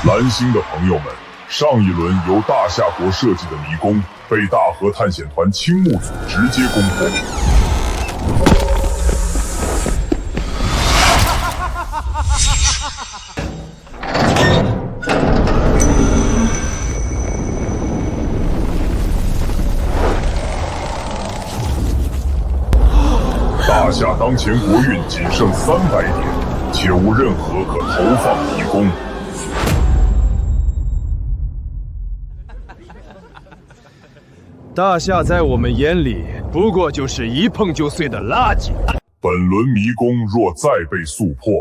蓝星的朋友们，上一轮由大夏国设计的迷宫被大河探险团青木组直接攻破。大夏当前国运仅剩300点，且无任何可投放迷宫。大夏在我们眼里不过就是一碰就碎的垃圾。本轮迷宫若再被速破，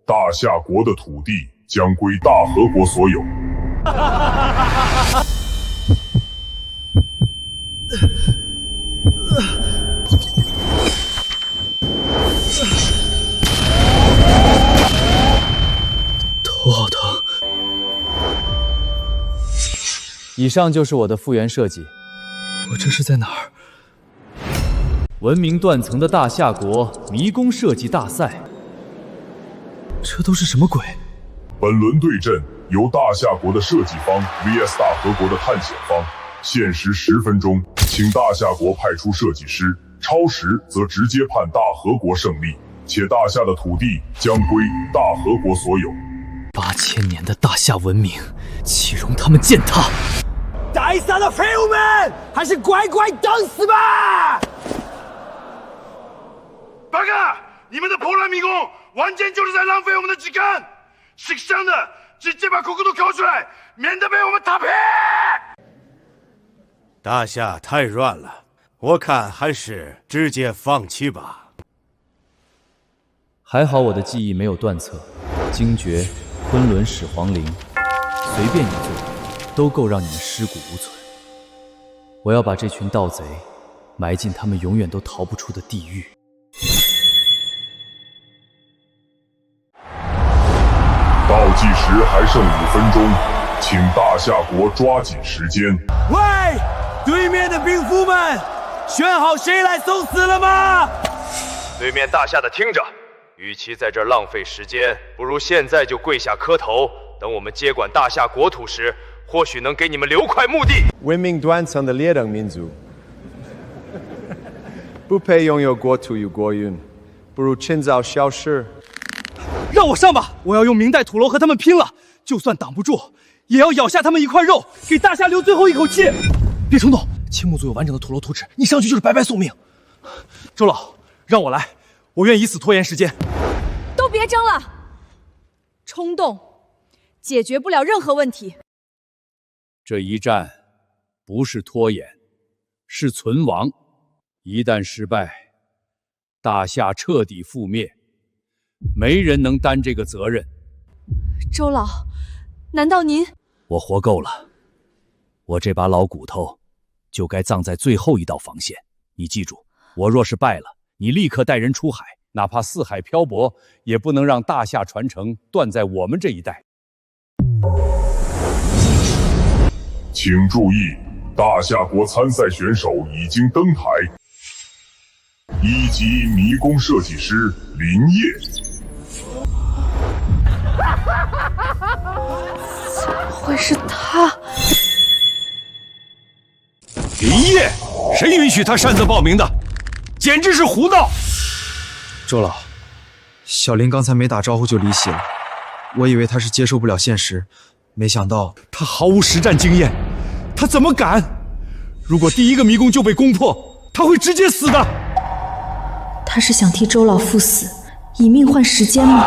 大夏国的土地将归大和国所有。头好疼。以上就是我的复原设计。我这是在哪儿？文明断层的大夏国迷宫设计大赛。这都是什么鬼？本轮对阵由大夏国的设计方 vs 大和国的探险方，限时10分钟，请大夏国派出设计师，超时则直接判大和国胜利，且大夏的土地将归大和国所有。8000年的大夏文明，岂容他们践踏？该死的废物们，还是乖乖等死吧！报告，你们的破烂迷宫完全就是在浪费我们的时间。识相的，直接把窟窿都抠出来，免得被我们打平。大夏太乱了，我看还是直接放弃吧。还好我的记忆没有断层，精绝、昆仑始皇陵，随便一座，都够让你们尸骨无存。我要把这群盗贼埋进他们永远都逃不出的地狱。倒计时还剩5分钟，请大夏国抓紧时间。喂，对面的兵夫们，选好谁来送死了吗？对面大夏的听着，与其在这儿浪费时间，不如现在就跪下磕头，等我们接管大夏国土时，或许能给你们留块墓地。文明断层的劣等民族，不配拥有国土与国运，不如趁早消失。让我上吧！我要用明代土楼和他们拼了，就算挡不住，也要咬下他们一块肉，给大夏留最后一口气。别冲动，青木组有完整的土楼图纸，你上去就是白白送命。周老，让我来，我愿以死拖延时间。都别争了，冲动解决不了任何问题。这一战不是拖延，是存亡。一旦失败，大夏彻底覆灭，没人能担这个责任。周老，难道您……我活够了，我这把老骨头就该葬在最后一道防线。你记住，我若是败了，你立刻带人出海，哪怕四海漂泊，也不能让大夏传承断在我们这一代。请注意，大夏国参赛选手已经登台。1级迷宫设计师林业。怎么会是他？林业，谁允许他擅自报名的？简直是胡闹！周老，小林刚才没打招呼就离席了，我以为他是接受不了现实，没想到他毫无实战经验，他怎么敢？如果第一个迷宫就被攻破，他会直接死的。他是想替周老赴死，以命换时间吗？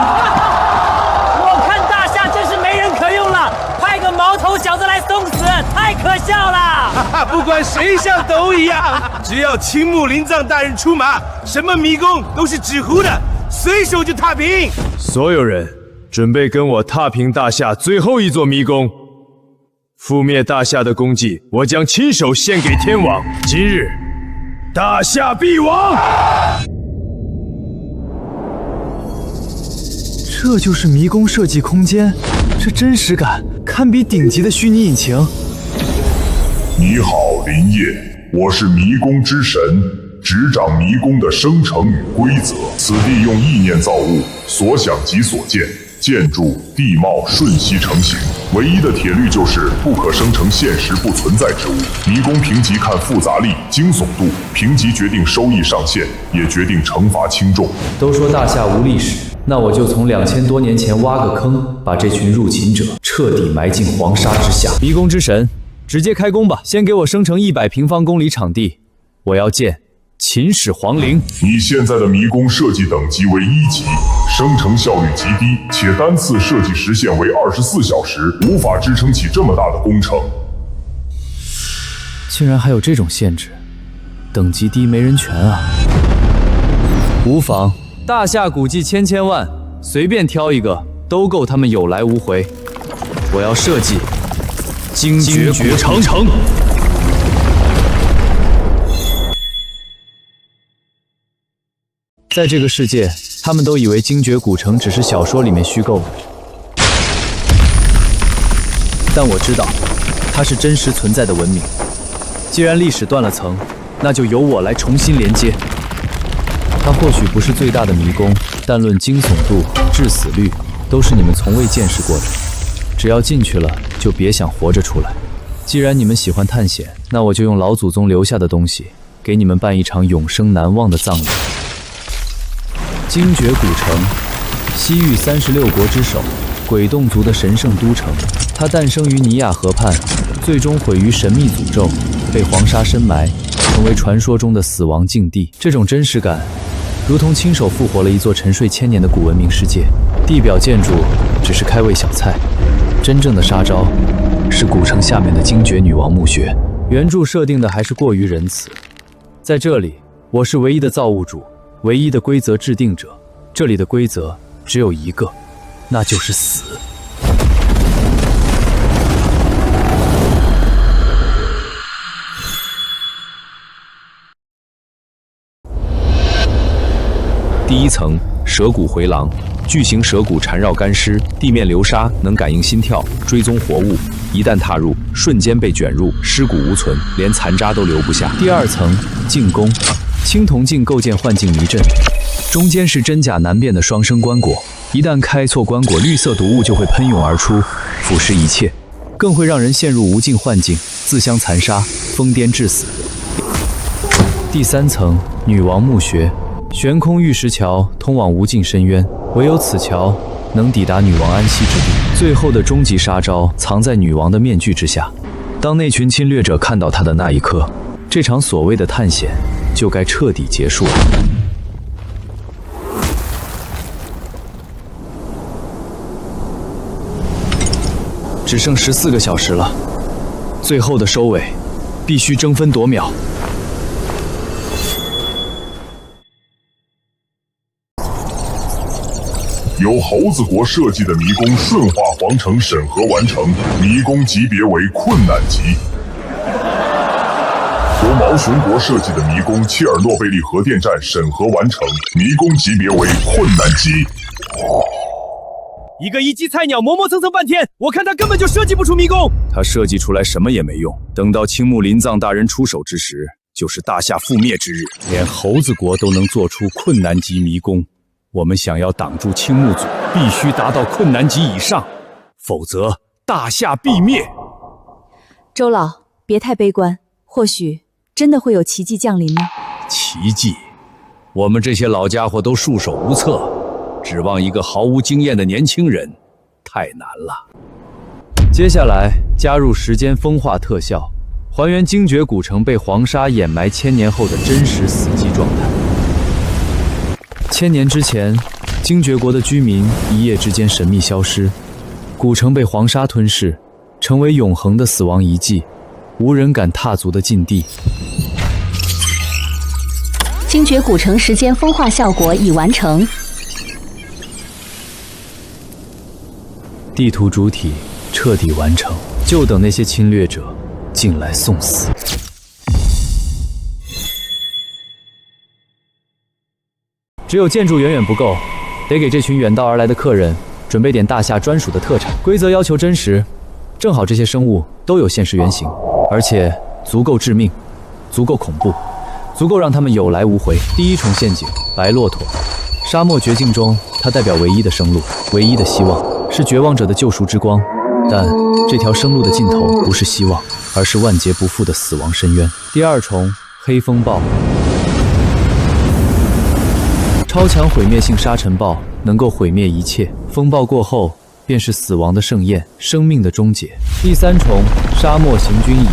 我看大夏真是没人可用了，派个毛头小子来送死，太可笑了！不管谁像都一样，只要青木灵藏大人出马，什么迷宫都是纸糊的，随手就踏平。所有人准备跟我踏平大夏最后一座迷宫。覆灭大夏的功绩，我将亲手献给天王。今日，大夏必亡！这就是迷宫设计空间，这真实感堪比顶级的虚拟引擎。你好，林业，我是迷宫之神，执掌迷宫的生成与规则。此地用意念造物，所想即所见，建筑、地貌瞬息成型。唯一的铁律就是不可生成现实不存在之物。迷宫评级看复杂力、惊悚度，评级决定收益上限，也决定惩罚轻重。都说大夏无历史，那我就从2000多年前挖个坑，把这群入侵者彻底埋进黄沙之下。迷宫之神，直接开工吧！先给我生成100平方公里场地，我要建秦始皇陵。你现在的迷宫设计等级为1级，生成效率极低，且单次设计时限为24小时，无法支撑起这么大的工程。竟然还有这种限制，等级低没人权啊！无妨，大夏古迹千万，随便挑一个都够他们有来无回。我要设计精绝古城。在这个世界，他们都以为精绝古城只是小说里面虚构的，但我知道，它是真实存在的文明。既然历史断了层，那就由我来重新连接。它或许不是最大的迷宫，但论惊悚度、致死率，都是你们从未见识过的。只要进去了，就别想活着出来。既然你们喜欢探险，那我就用老祖宗留下的东西，给你们办一场永生难忘的葬礼。精绝古城，西域36国之首，鬼洞族的神圣都城。它诞生于尼亚河畔，最终毁于神秘诅咒，被黄沙深埋，成为传说中的死亡境地。这种真实感，如同亲手复活了一座沉睡1000年的古文明世界。地表建筑只是开胃小菜，真正的杀招是古城下面的精绝女王墓穴。原著设定的还是过于仁慈，在这里，我是唯一的造物主，唯一的规则制定者。这里的规则只有一个，那就是死。第1层，蛇骨回廊，巨型蛇骨缠绕干尸，地面流沙能感应心跳，追踪活物。一旦踏入，瞬间被卷入，尸骨无存，连残渣都留不下。第2层，镜宫，青铜镜构建幻境迷阵，中间是真假难辨的双生棺椁，一旦开错棺椁，绿色毒物就会喷涌而出，腐蚀一切，更会让人陷入无尽幻境，自相残杀，疯癫致死。第3层，女王墓穴，悬空玉石桥通往无尽深渊，唯有此桥能抵达女王安息之地。最后的终极杀招藏在女王的面具之下，当那群侵略者看到她的那一刻，这场所谓的探险就该彻底结束了。只剩14个小时了，最后的收尾必须争分夺秒。由猴子国设计的迷宫顺化皇城审核完成，迷宫级别为困难级。由毛熊国设计的迷宫切尔诺贝利核电站审核完成，迷宫级别为困难级。一个1级菜鸟磨磨蹭蹭半天，我看他根本就设计不出迷宫。他设计出来什么也没用，等到青木林藏大人出手之时，就是大夏覆灭之日。连猴子国都能做出困难级迷宫，我们想要挡住青木族，必须达到困难级以上，否则大夏必灭。周老，别太悲观，或许真的会有奇迹降临呢。奇迹？我们这些老家伙都束手无策，指望一个毫无经验的年轻人，太难了。接下来加入时间风化特效，还原精绝古城被黄沙掩埋1000年后的真实死寂状态。1000年之前，精绝国的居民一夜之间神秘消失，古城被黄沙吞噬，成为永恒的死亡遗迹，无人敢踏足的禁地。精绝古城时间风化效果已完成，地图主体彻底完成，就等那些侵略者进来送死。只有建筑远远不够，得给这群远道而来的客人准备点大夏专属的特产。规则要求真实，正好这些生物都有现实原型，而且足够致命，足够恐怖，足够让他们有来无回。第一重陷阱，白骆驼。沙漠绝境中，它代表唯一的生路，唯一的希望，是绝望者的救赎之光。但这条生路的尽头不是希望，而是万劫不复的死亡深渊。第二重，黑风暴。超强毁灭性沙尘暴能够毁灭一切，风暴过后便是死亡的盛宴，生命的终结。第三重，沙漠行军蚁。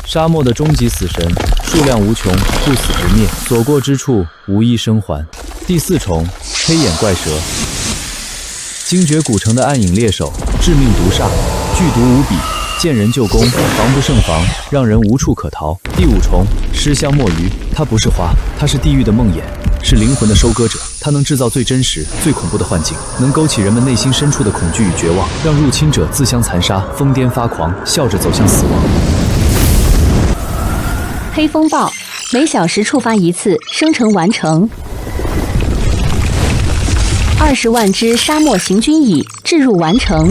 沙漠的终极死神，数量无穷，不死不灭，所过之处无一生还。第四重，黑眼怪蛇。精绝古城的暗影猎手，致命毒煞，剧毒无比，见人就攻，防不胜防，让人无处可逃。第五重，尸香墨鱼。它不是花，它是地狱的梦魇，是灵魂的收割者。它能制造最真实、最恐怖的幻境，能勾起人们内心深处的恐惧与绝望，让入侵者自相残杀，疯癫发狂，笑着走向死亡。黑风暴，每小时触发一次，生成完成。20万只沙漠行军蚁置入完成。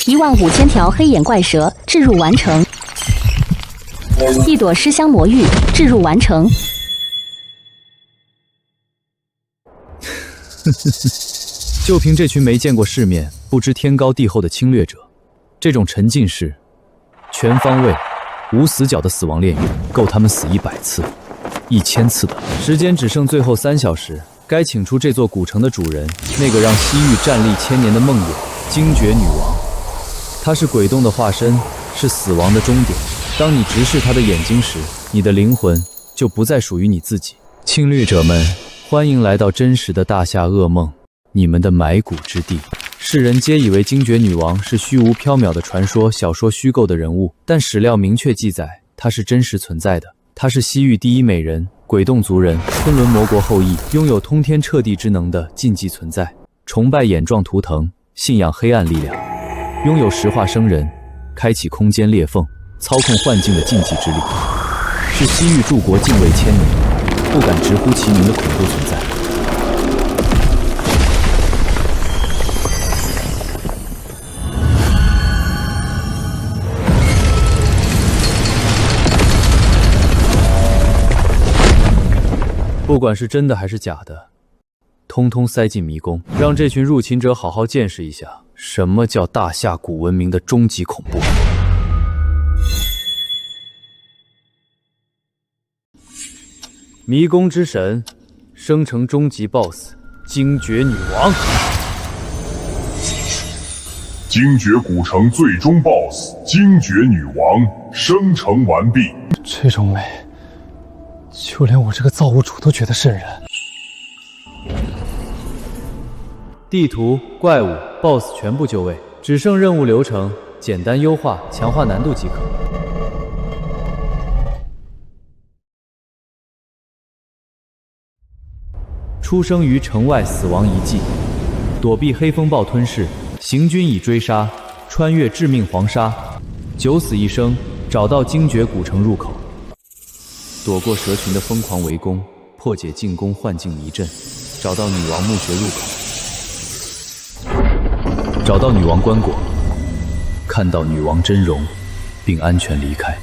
15000条黑眼怪蛇置入完成。1朵尸香魔芋置入完成。就凭这群没见过世面、不知天高地厚的侵略者，这种沉浸式、全方位、无死角的死亡炼狱，够他们死100次、1000次的。时间只剩最后3小时，该请出这座古城的主人，那个让西域站立1000年的梦魇——精绝女王。她是鬼洞的化身，是死亡的终点。当你直视她的眼睛时，你的灵魂就不再属于你自己。侵略者们，欢迎来到真实的大夏噩梦，你们的埋骨之地。世人皆以为精绝女王是虚无缥缈的传说小说虚构的人物，但史料明确记载，她是真实存在的。她是西域第一美人，鬼洞族人，昆仑魔国后裔，拥有通天彻地之能的禁忌存在，崇拜眼状图腾，信仰黑暗力量，拥有石化生人，开启空间裂缝，操控幻境的禁忌之力，是西域诸国敬畏1000年，不敢直呼其名的恐怖存在。不管是真的还是假的，通通塞进迷宫，让这群入侵者好好见识一下什么叫大夏古文明的终极恐怖。迷宫之神，生成终极 BOSS 精绝女王。精绝古城最终 BOSS 精绝女王生成完毕。这种美，就连我这个造物主都觉得瘆人。地图、怪物、BOSS 全部就位，只剩任务流程简单优化、强化难度即可。出生于城外死亡遗迹，躲避黑风暴吞噬，行军蚁追杀，穿越致命黄沙，九死一生，找到精绝古城入口，躲过蛇群的疯狂围攻，破解进攻幻境迷阵，找到女王墓穴入口，找到女王棺椁，看到女王真容，并安全离开。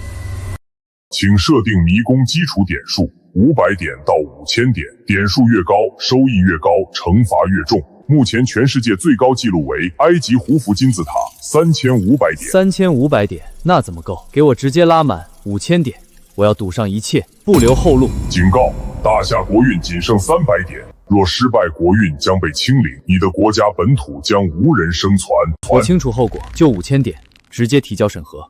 请设定迷宫基础点数500点到5000点，点数越高，收益越高，惩罚越重。目前全世界最高纪录为埃及胡夫金字塔3500点。3500点，那怎么够？给我直接拉满5000点，我要赌上一切，不留后路。警告：大夏国运仅剩300点，若失败，国运将被清零，你的国家本土将无人生存。我清楚后果，就5000点，直接提交审核。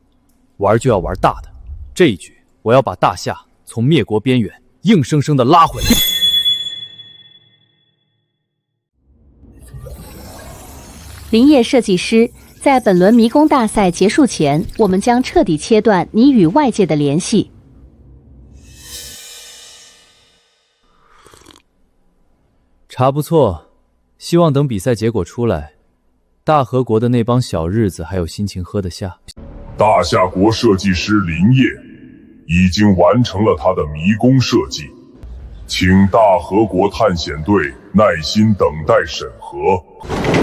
玩就要玩大的，这一局我要把大夏从灭国边缘硬生生的拉回来。林业设计师，在本轮迷宫大赛结束前，我们将彻底切断你与外界的联系。茶不错，希望等比赛结果出来，大和国的那帮小日子还有心情喝得下。大夏国设计师林业已经完成了他的迷宫设计，请大和国探险队耐心等待审核。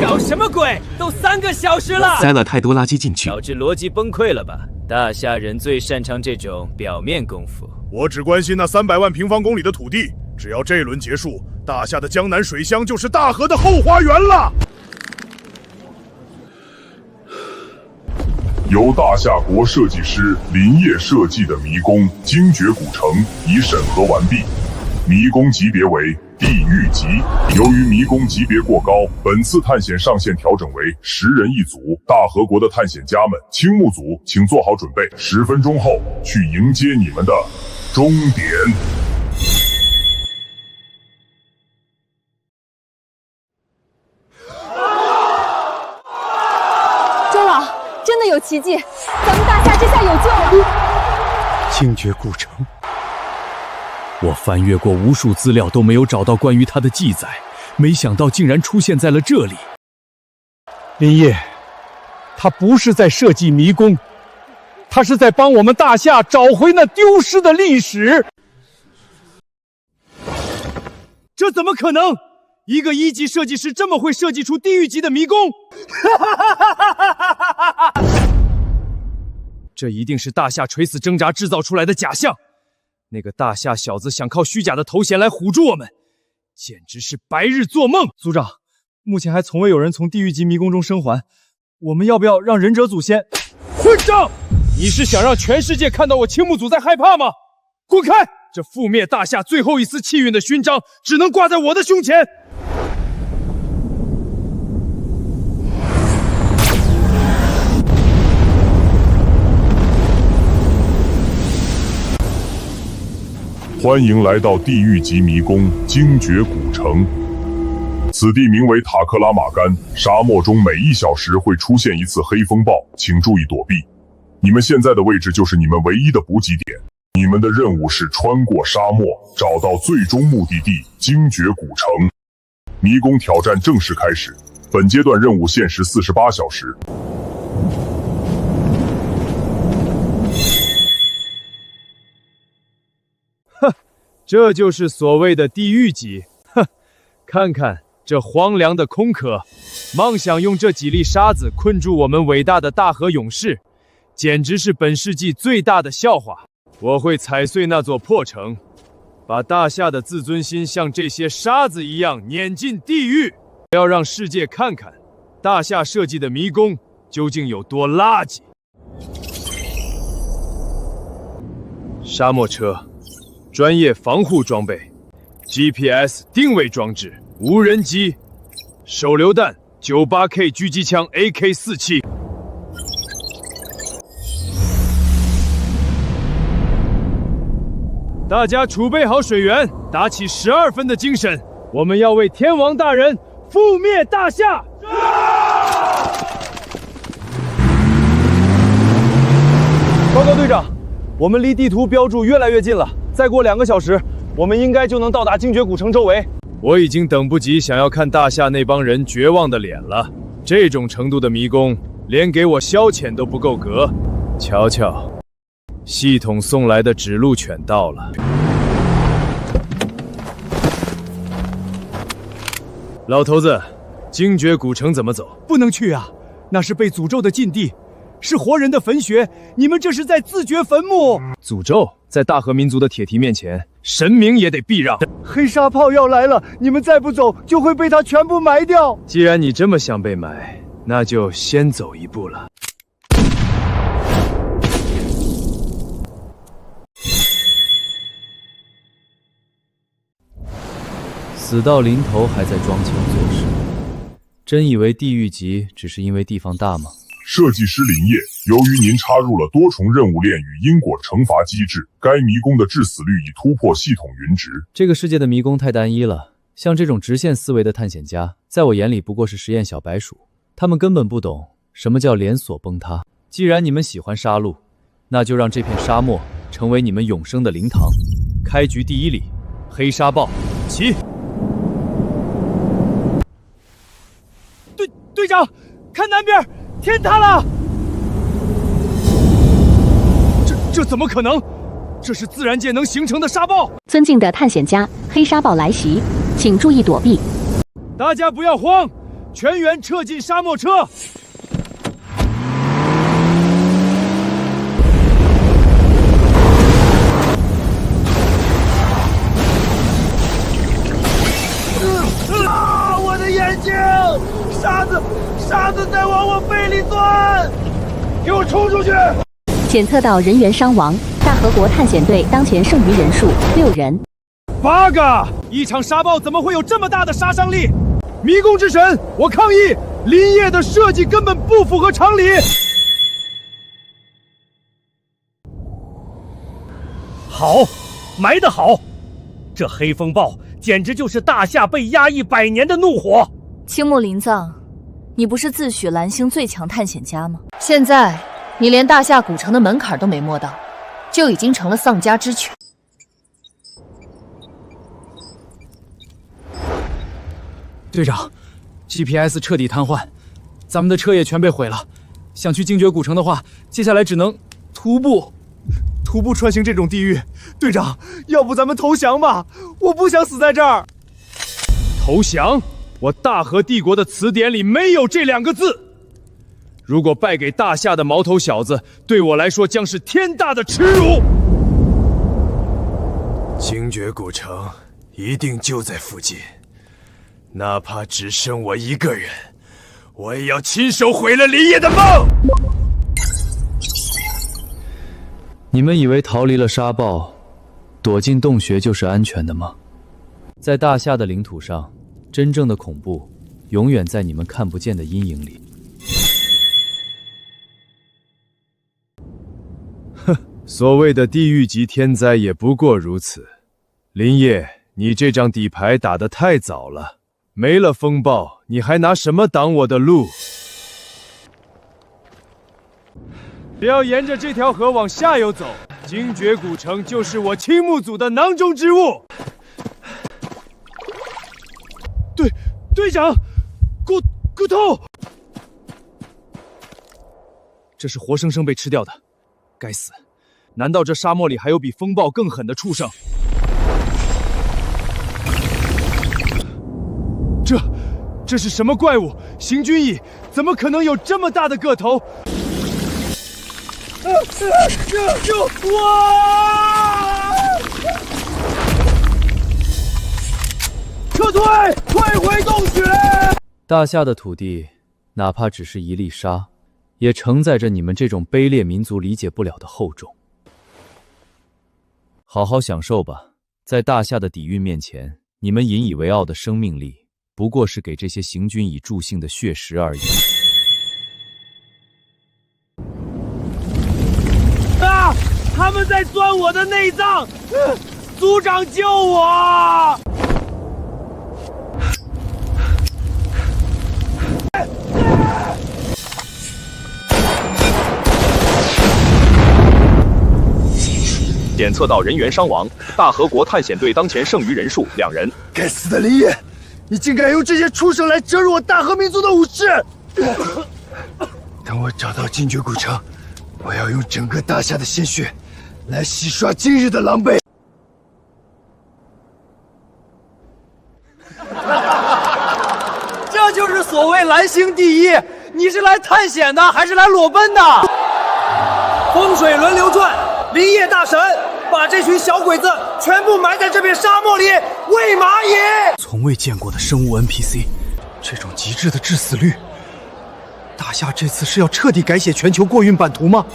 搞什么鬼？都3个小时了，塞了太多垃圾进去，导致逻辑崩溃了吧？大夏人最擅长这种表面功夫。我只关心那300万平方公里的土地，只要这轮结束，大夏的江南水乡就是大河的后花园了。由大夏国设计师林业设计的迷宫精绝古城已审核完毕，迷宫级别为地狱级。由于迷宫级别过高，本次探险上限调整为10人一组。大和国的探险家们，青木组请做好准备，10分钟后去迎接你们的终点。周老，真的有奇迹，咱们大夏这下有救了。精绝古城，我翻阅过无数资料都没有找到关于它的记载，没想到竟然出现在了这里。林业，他不是在设计迷宫，他是在帮我们大夏找回那丢失的历史。这怎么可能？一个1级设计师这么会设计出地狱级的迷宫？这一定是大夏垂死挣扎制造出来的假象。那个大夏小子想靠虚假的头衔来唬住我们，简直是白日做梦。组长，目前还从未有人从地狱级迷宫中生还，我们要不要让忍者祖先？混账！你是想让全世界看到我青木组在害怕吗？滚开！这覆灭大夏最后一丝气运的勋章，只能挂在我的胸前。欢迎来到地狱级迷宫精绝古城。此地名为塔克拉玛干，沙漠中每1小时会出现一次黑风暴，请注意躲避。你们现在的位置就是你们唯一的补给点。你们的任务是穿过沙漠，找到最终目的地精绝古城。迷宫挑战正式开始，本阶段任务限时48小时。这就是所谓的地狱级。哼，看看这荒凉的空壳，妄想用这几粒沙子困住我们伟大的大和勇士，简直是本世纪最大的笑话。我会踩碎那座破城，把大夏的自尊心像这些沙子一样碾进地狱。要让世界看看，大夏设计的迷宫究竟有多垃圾。沙漠车。专业防护装备 ，GPS 定位装置，无人机，手榴弹，98K 狙击枪 AK47。大家储备好水源，打起12分的精神，我们要为天王大人覆灭大夏！报告队长，我们离地图标注越来越近了。再过2个小时，我们应该就能到达精绝古城周围。我已经等不及想要看大夏那帮人绝望的脸了。这种程度的迷宫，连给我消遣都不够格。瞧瞧，系统送来的指路犬到了。老头子，精绝古城怎么走？不能去啊，那是被诅咒的禁地。是活人的坟穴，你们这是在自掘坟墓！诅咒在大和民族的铁蹄面前，神明也得避让。黑沙炮要来了，你们再不走，就会被他全部埋掉。既然你这么想被埋，那就先走一步了。死到临头还在装腔作势，真以为地狱级只是因为地方大吗？设计师林业，由于您插入了多重任务链与因果惩罚机制，该迷宫的致死率已突破系统云值。这个世界的迷宫太单一了，像这种直线思维的探险家，在我眼里不过是实验小白鼠，他们根本不懂什么叫连锁崩塌。既然你们喜欢杀戮，那就让这片沙漠成为你们永生的灵堂。开局第1里，黑沙豹，起！队长，看南边！天塌了！这怎么可能？这是自然界能形成的沙暴！尊敬的探险家，黑沙暴来袭，请注意躲避。大家不要慌，全员撤进沙漠车。我的眼睛！沙子在往我肺里钻！给我冲出去！检测到人员伤亡，大和国探险队当前剩余人数6人。8个！一场沙暴怎么会有这么大的杀伤力？迷宫之神，我抗议！林业的设计根本不符合常理。好，埋得好！这黑风暴简直就是大夏被压抑100年的怒火。青木林藏，你不是自诩蓝星最强探险家吗？现在你连大夏古城的门槛都没摸到，就已经成了丧家之犬。队长 ，GPS 彻底瘫痪，咱们的车也全被毁了。想去精绝古城的话，接下来只能徒步穿行这种地狱。队长，要不咱们投降吧？我不想死在这儿。投降？我大和帝国的词典里没有这2个字。如果败给大夏的毛头小子，对我来说将是天大的耻辱。精绝古城一定就在附近，哪怕只剩我一个人，我也要亲手毁了林业的梦。你们以为逃离了沙暴，躲进洞穴就是安全的吗？在大夏的领土上，真正的恐怖永远在你们看不见的阴影里。哼，所谓的地狱级天灾也不过如此。林业，你这张底牌打得太早了，没了风暴，你还拿什么挡我的路？只要沿着这条河往下游走，精绝古城就是我青木组的囊中之物。队长，骨头，这是活生生被吃掉的，该死！难道这沙漠里还有比风暴更狠的畜生？这是什么怪物？行军蚁怎么可能有这么大的个头？哇！撤退，退回洞穴！大夏的土地，哪怕只是一粒沙，也承载着你们这种卑劣民族理解不了的厚重。好好享受吧，在大夏的底蕴面前，你们引以为傲的生命力，不过是给这些行军蚁助兴的血食而已。啊！他们在钻我的内脏！组长救我！检测到人员伤亡，大和国探险队当前剩余人数2人。该死的林业，你竟敢用这些畜生来折辱我大和民族的武士！等我找到精绝古城，我要用整个大夏的鲜血来洗刷今日的狼狈。这就是所谓蓝星第一，你是来探险的还是来裸奔的？风水轮流转，林业大神把这群小鬼子全部埋在这片沙漠里喂蚂蚁。从未见过的生物 NPC， 这种极致的致死率，大夏这次是要彻底改写全球过运版图吗？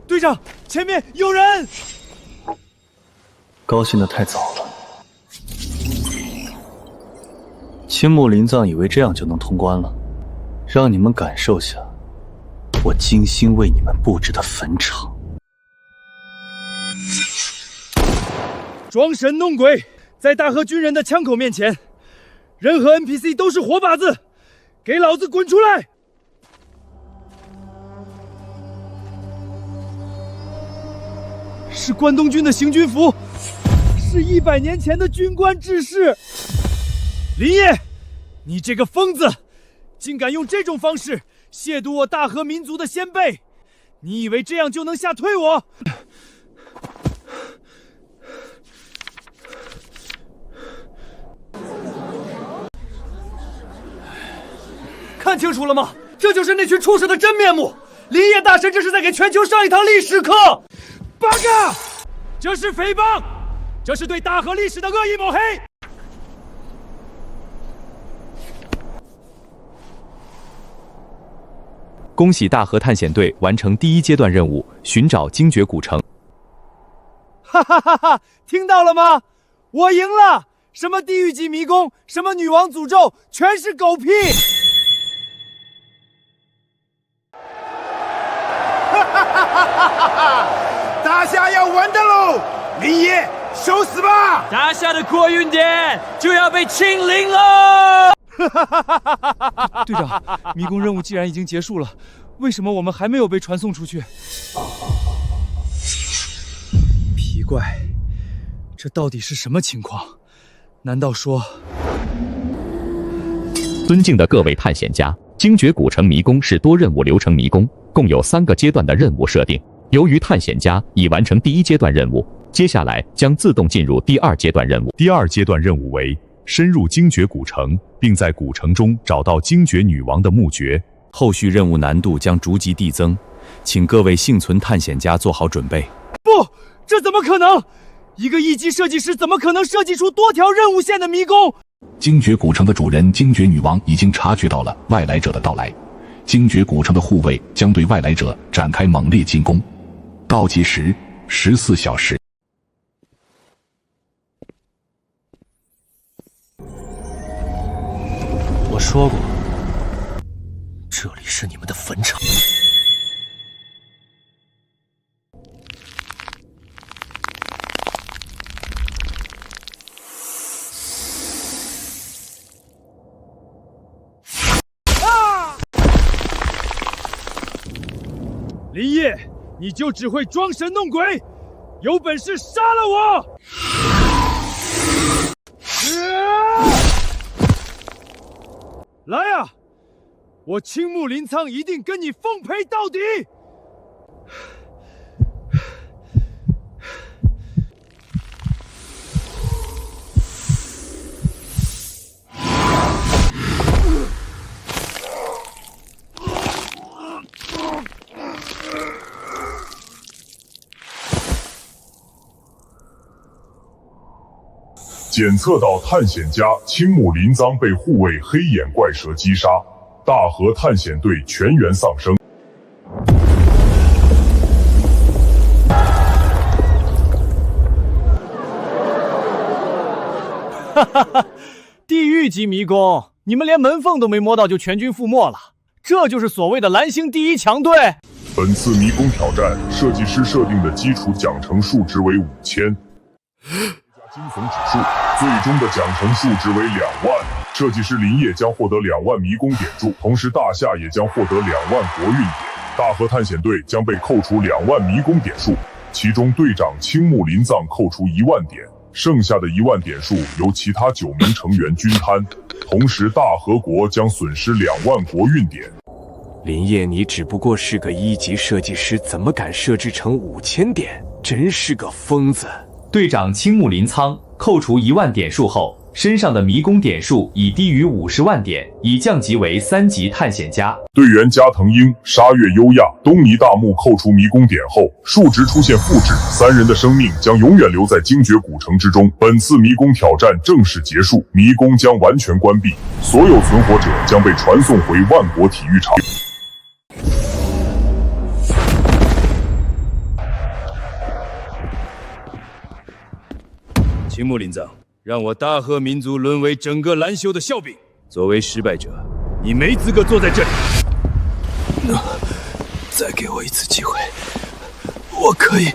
队长，前面有人！高兴得太早了。青木林藏以为这样就能通关了，让你们感受下我精心为你们布置的坟场。装神弄鬼，在大和军人的枪口面前，任何 NPC 都是活靶子，给老子滚出来！是关东军的行军服，是100年前的军官制式。林业，你这个疯子，竟敢用这种方式亵渎我大和民族的先辈！你以为这样就能吓退我？看清楚了吗？这就是那群畜生的真面目！林业大神这是在给全球上一堂历史课！八嘎！这是诽谤，这是对大河历史的恶意抹黑！恭喜大河探险队完成第1阶段任务，寻找精绝古城。哈哈哈哈！听到了吗？我赢了！什么地狱级迷宫，什么女王诅咒，全是狗屁！大夏要完蛋喽！林业，受死吧！大夏的国运点就要被清零了！队长，迷宫任务既然已经结束了，为什么我们还没有被传送出去？奇怪，这到底是什么情况？难道说……尊敬的各位探险家，精绝古城迷宫是多任务流程迷宫，共有3个阶段的任务设定。由于探险家已完成第1阶段任务，接下来将自动进入第2阶段任务。第2阶段任务为深入精绝古城，并在古城中找到精绝女王的墓穴。后续任务难度将逐级递增，请各位幸存探险家做好准备。不，这怎么可能？一个1级设计师怎么可能设计出多条任务线的迷宫？精绝古城的主人精绝女王已经察觉到了外来者的到来，精绝古城的护卫将对外来者展开猛烈进攻。倒计时14小时。我说过，这里是你们的坟场。林业，你就只会装神弄鬼，有本事杀了我！来呀！我青木林苍一定跟你奉陪到底！检测到探险家青木林苍被护卫黑眼怪蛇击杀，大河探险队全员丧生。哈哈哈！地狱级迷宫，你们连门缝都没摸到就全军覆没了，这就是所谓的蓝星第1强队。本次迷宫挑战，设计师设定的基础奖惩数值为5000。加惊悚指数，最终的奖惩数值为2万。设计师林业将获得2万迷宫点数，同时大夏也将获得2万国运点。大河探险队将被扣除2万迷宫点数，其中队长青木林藏扣除1万点，剩下的1万点数由其他9名成员均摊。同时，大河国将损失2万国运点。林业，你只不过是个1级设计师，怎么敢设置成5000点？真是个疯子！队长青木林苍扣除1万点数后，身上的迷宫点数已低于50万点，已降级为3级探险家。队员加藤鹰、沙月优亚、东尼大木扣除迷宫点后，数值出现负值，3人的生命将永远留在精绝古城之中。本次迷宫挑战正式结束，迷宫将完全关闭，所有存活者将被传送回万国体育场。青木林藏，让我大和民族沦为整个蓝修的笑柄。作为失败者，你没资格坐在这里。再给我一次机会，我可以。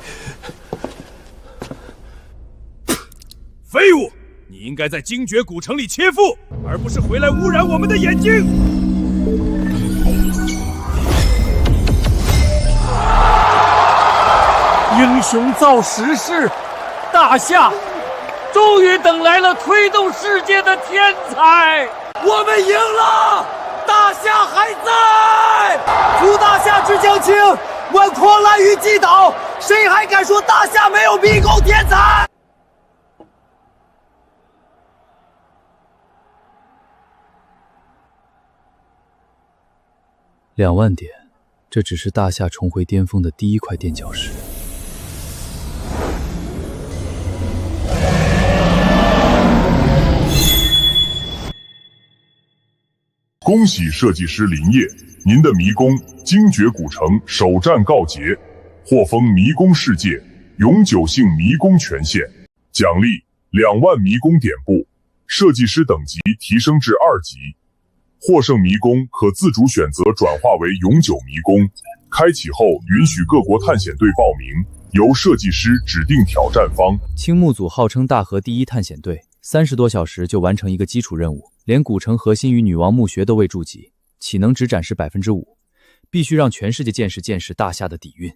废物！你应该在精绝古城里切腹，而不是回来污染我们的眼睛。英雄造时势，大夏终于等来了推动世界的天才，我们赢了！大夏还在！扶大夏之将倾，我狂澜于既倒，谁还敢说大夏没有迷宫天才？2万点，这只是大夏重回巅峰的第一块垫脚石。恭喜设计师林业，您的迷宫精绝古城首战告捷，获封迷宫世界永久性迷宫权限，奖励2万迷宫点部，设计师等级提升至2级。获胜迷宫可自主选择转化为永久迷宫，开启后允许各国探险队报名，由设计师指定挑战方。青木组号称大河第一探险队，30多小时就完成一个基础任务，连古城核心与女王墓穴都未筑基，岂能只展示5%？必须让全世界见识大夏的底蕴。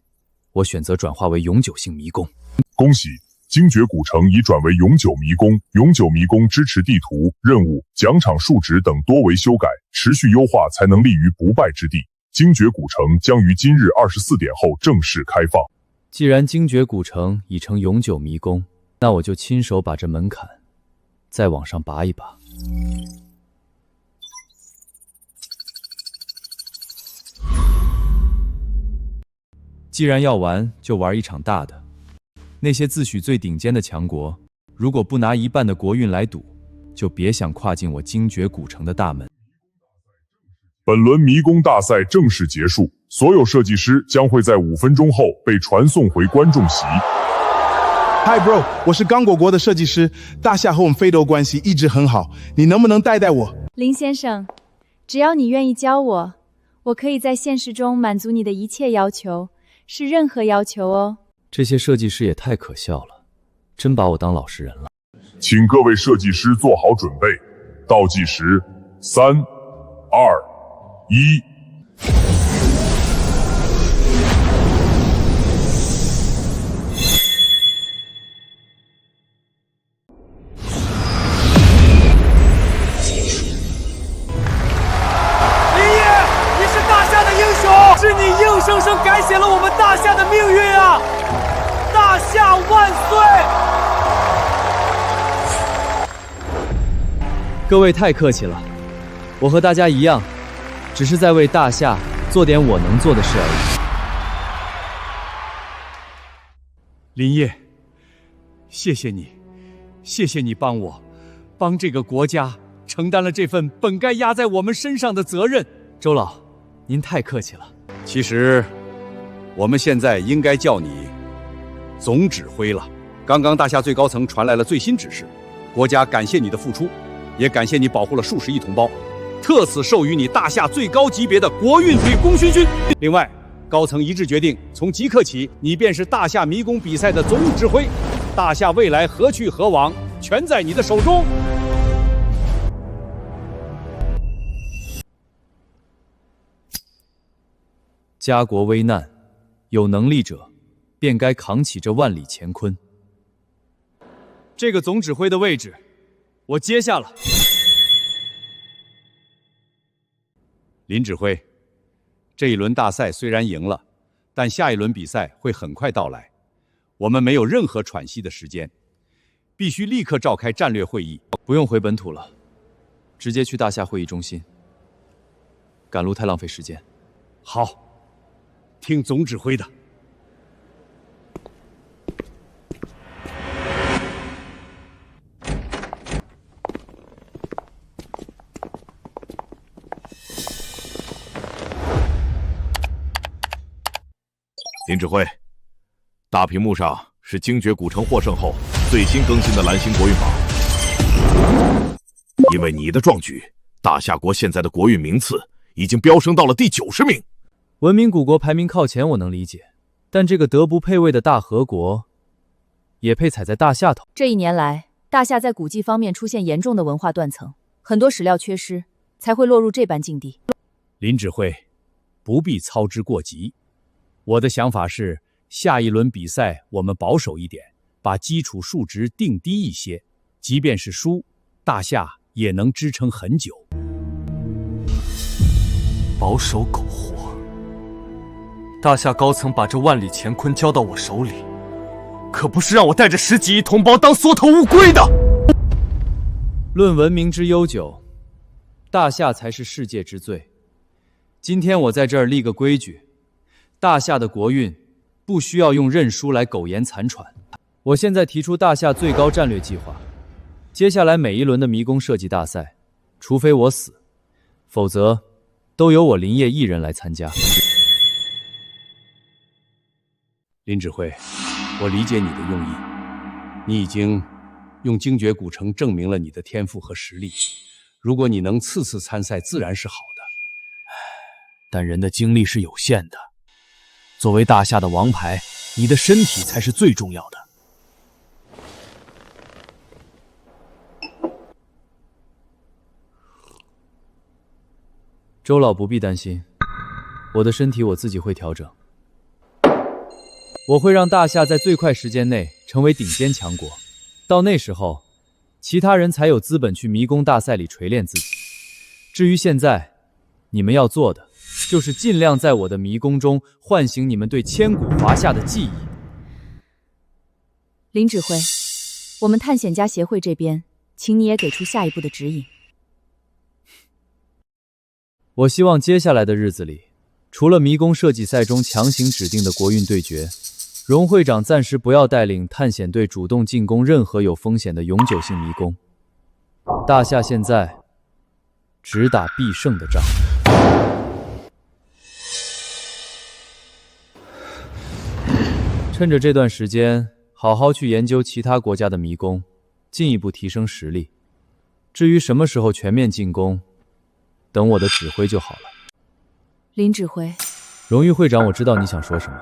我选择转化为永久性迷宫。恭喜！精绝古城已转为永久迷宫，永久迷宫支持地图、任务、奖场数值等多维修改，持续优化才能立于不败之地。精绝古城将于今日24点后正式开放。既然精绝古城已成永久迷宫，那我就亲手把这门槛再往上拔一拔。既然要玩，就玩一场大的。那些自诩最顶尖的强国，如果不拿1半的国运来赌，就别想跨进我精绝古城的大门。本轮迷宫大赛正式结束，所有设计师将会在5分钟后被传送回观众席。Hi bro， 我是刚果国的设计师，大夏和我们非洲关系一直很好，你能不能带我？林先生，只要你愿意教我，我可以在现实中满足你的一切要求，是任何要求哦。这些设计师也太可笑了，真把我当老实人了。请各位设计师做好准备，倒计时3、2、1。是你硬生生改写了我们大夏的命运啊！大夏万岁！各位太客气了，我和大家一样，只是在为大夏做点我能做的事而已。林业，谢谢你，谢谢你帮这个国家承担了这份本该压在我们身上的责任。周老，您太客气了。其实，我们现在应该叫你总指挥了。刚刚大夏最高层传来了最新指示，国家感谢你的付出，也感谢你保护了数十亿同胞，特此授予你大夏最高级别的国运与功勋勋。另外，高层一致决定，从即刻起，你便是大夏迷宫比赛的总指挥，大夏未来何去何往，全在你的手中。家国危难，有能力者便该扛起这万里乾坤。这个总指挥的位置，我接下了。林指挥，这一轮大赛虽然赢了，但下一轮比赛会很快到来，我们没有任何喘息的时间，必须立刻召开战略会议。不用回本土了，直接去大夏会议中心。赶路太浪费时间。好。听总指挥的。林指挥，大屏幕上是精绝古城获胜后最新更新的蓝星国运榜。因为你的壮举，大夏国现在的国运名次已经飙升到了第90名。文明古国排名靠前我能理解，但这个德不配位的大和国也配踩在大夏头。这1年来，大夏在古迹方面出现严重的文化断层，很多史料缺失，才会落入这般境地。林指挥，不必操之过急。我的想法是，下一轮比赛我们保守一点，把基础数值定低一些，即便是输，大夏也能支撑很久。保守苟活。大夏高层把这万里乾坤交到我手里，可不是让我带着10几亿同胞当缩头乌龟的。论文明之悠久，大夏才是世界之最。今天我在这儿立个规矩，大夏的国运不需要用认输来苟延残喘。我现在提出大夏最高战略计划，接下来每一轮的迷宫设计大赛，除非我死，否则都由我林业一人来参加。林指挥，我理解你的用意，你已经用精绝古城证明了你的天赋和实力。如果你能次次参赛，自然是好的。但人的精力是有限的，作为大夏的王牌，你的身体才是最重要的。周老不必担心，我的身体我自己会调整。我会让大夏在最快时间内成为顶尖强国，到那时候，其他人才有资本去迷宫大赛里锤炼自己。至于现在，你们要做的就是尽量在我的迷宫中唤醒你们对千古华夏的记忆。林指挥，我们探险家协会这边，请你也给出下一步的指引。我希望接下来的日子里，除了迷宫设计赛中强行指定的国运对决，荣会长暂时不要带领探险队主动进攻任何有风险的永久性迷宫。大夏现在只打必胜的仗。趁着这段时间，好好去研究其他国家的迷宫，进一步提升实力。至于什么时候全面进攻，等我的指挥就好了。林指挥，荣誉会长，我知道你想说什么。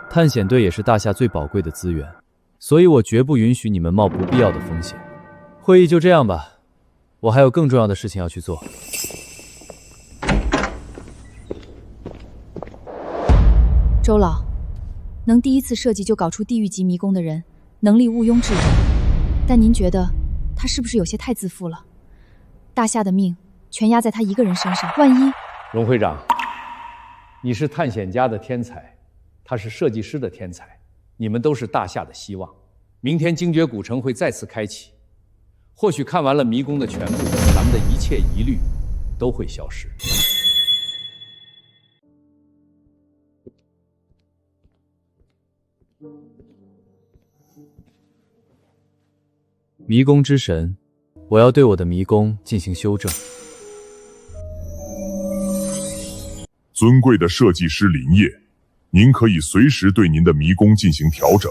探险队也是大夏最宝贵的资源，所以我绝不允许你们冒不必要的风险。会议就这样吧，我还有更重要的事情要去做。周老，能第一次设计就搞出地狱级迷宫的人，能力毋庸置疑。但您觉得他是不是有些太自负了？大夏的命全压在他一个人身上，万一……荣会长，你是探险家的天才，他是设计师的天才，你们都是大夏的希望。明天精绝古城会再次开启，或许看完了迷宫的全部，咱们的一切疑虑都会消失。迷宫之神，我要对我的迷宫进行修正。尊贵的设计师林业，您可以随时对您的迷宫进行调整，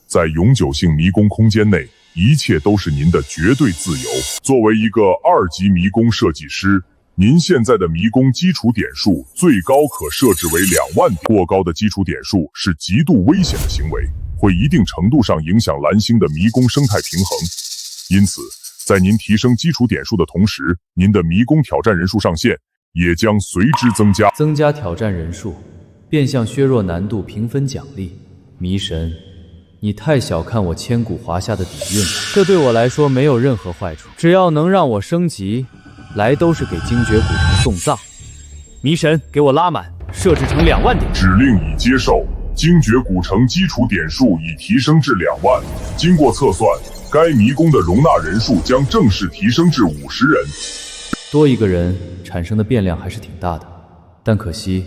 在永久性迷宫空间内，一切都是您的绝对自由。作为一个2级迷宫设计师，您现在的迷宫基础点数最高可设置为2万点，过高的基础点数是极度危险的行为，会一定程度上影响蓝星的迷宫生态平衡。因此，在您提升基础点数的同时，您的迷宫挑战人数上限也将随之增加。增加挑战人数，变相削弱难度评分奖励。迷神，你太小看我千古华夏的底蕴了，这对我来说没有任何坏处，只要能让我升级，来都是给精绝古城送葬。迷神，给我拉满，设置成2万点。指令已接受，精绝古城基础点数已提升至2万。经过测算，该迷宫的容纳人数将正式提升至50人。多一个人产生的变量还是挺大的，但可惜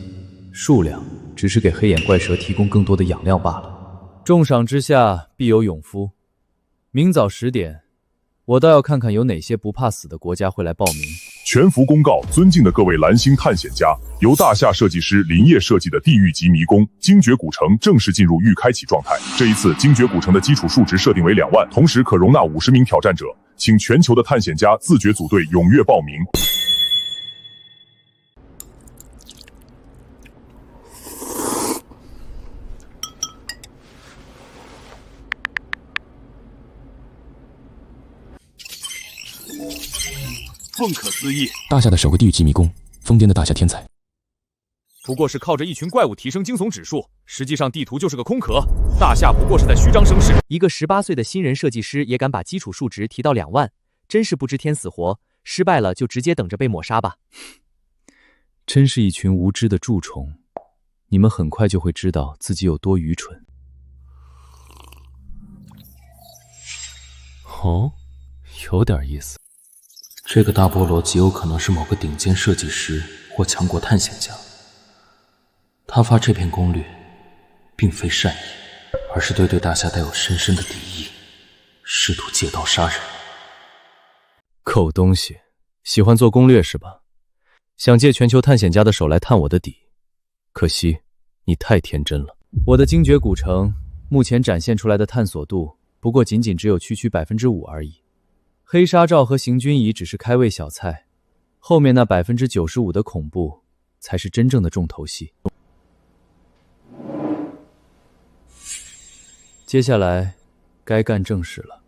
数量只是给黑眼怪蛇提供更多的养料罢了。重赏之下必有勇夫，明早10点，我倒要看看有哪些不怕死的国家会来报名。全幅公告，尊敬的各位蓝星探险家，由大夏设计师林业设计的地狱级迷宫精绝古城正式进入预开启状态。这一次精绝古城的基础数值设定为2万，同时可容纳50名挑战者，请全球的探险家自觉组队踊跃报名。不可思议！大夏的首个地狱级迷宫，疯癫的大夏天才。不过是靠着一群怪物提升惊悚指数，实际上地图就是个空壳。大夏不过是在虚张声势。一个18岁的新人设计师也敢把基础数值提到2万，真是不知天死活。失败了就直接等着被抹杀吧。真是一群无知的蛀虫，你们很快就会知道自己有多愚蠢。哦，有点意思。这个大菠萝极有可能是某个顶尖设计师或强国探险家。他发这篇攻略，并非善意，而是对大夏带有深深的敌意，试图借刀杀人。狗东西，喜欢做攻略是吧？想借全球探险家的手来探我的底，可惜你太天真了。我的精绝古城目前展现出来的探索度，不过仅只有区 5% 而已。黑纱罩和行军椅只是开胃小菜，后面那 95% 的恐怖才是真正的重头戏。接下来该干正事了。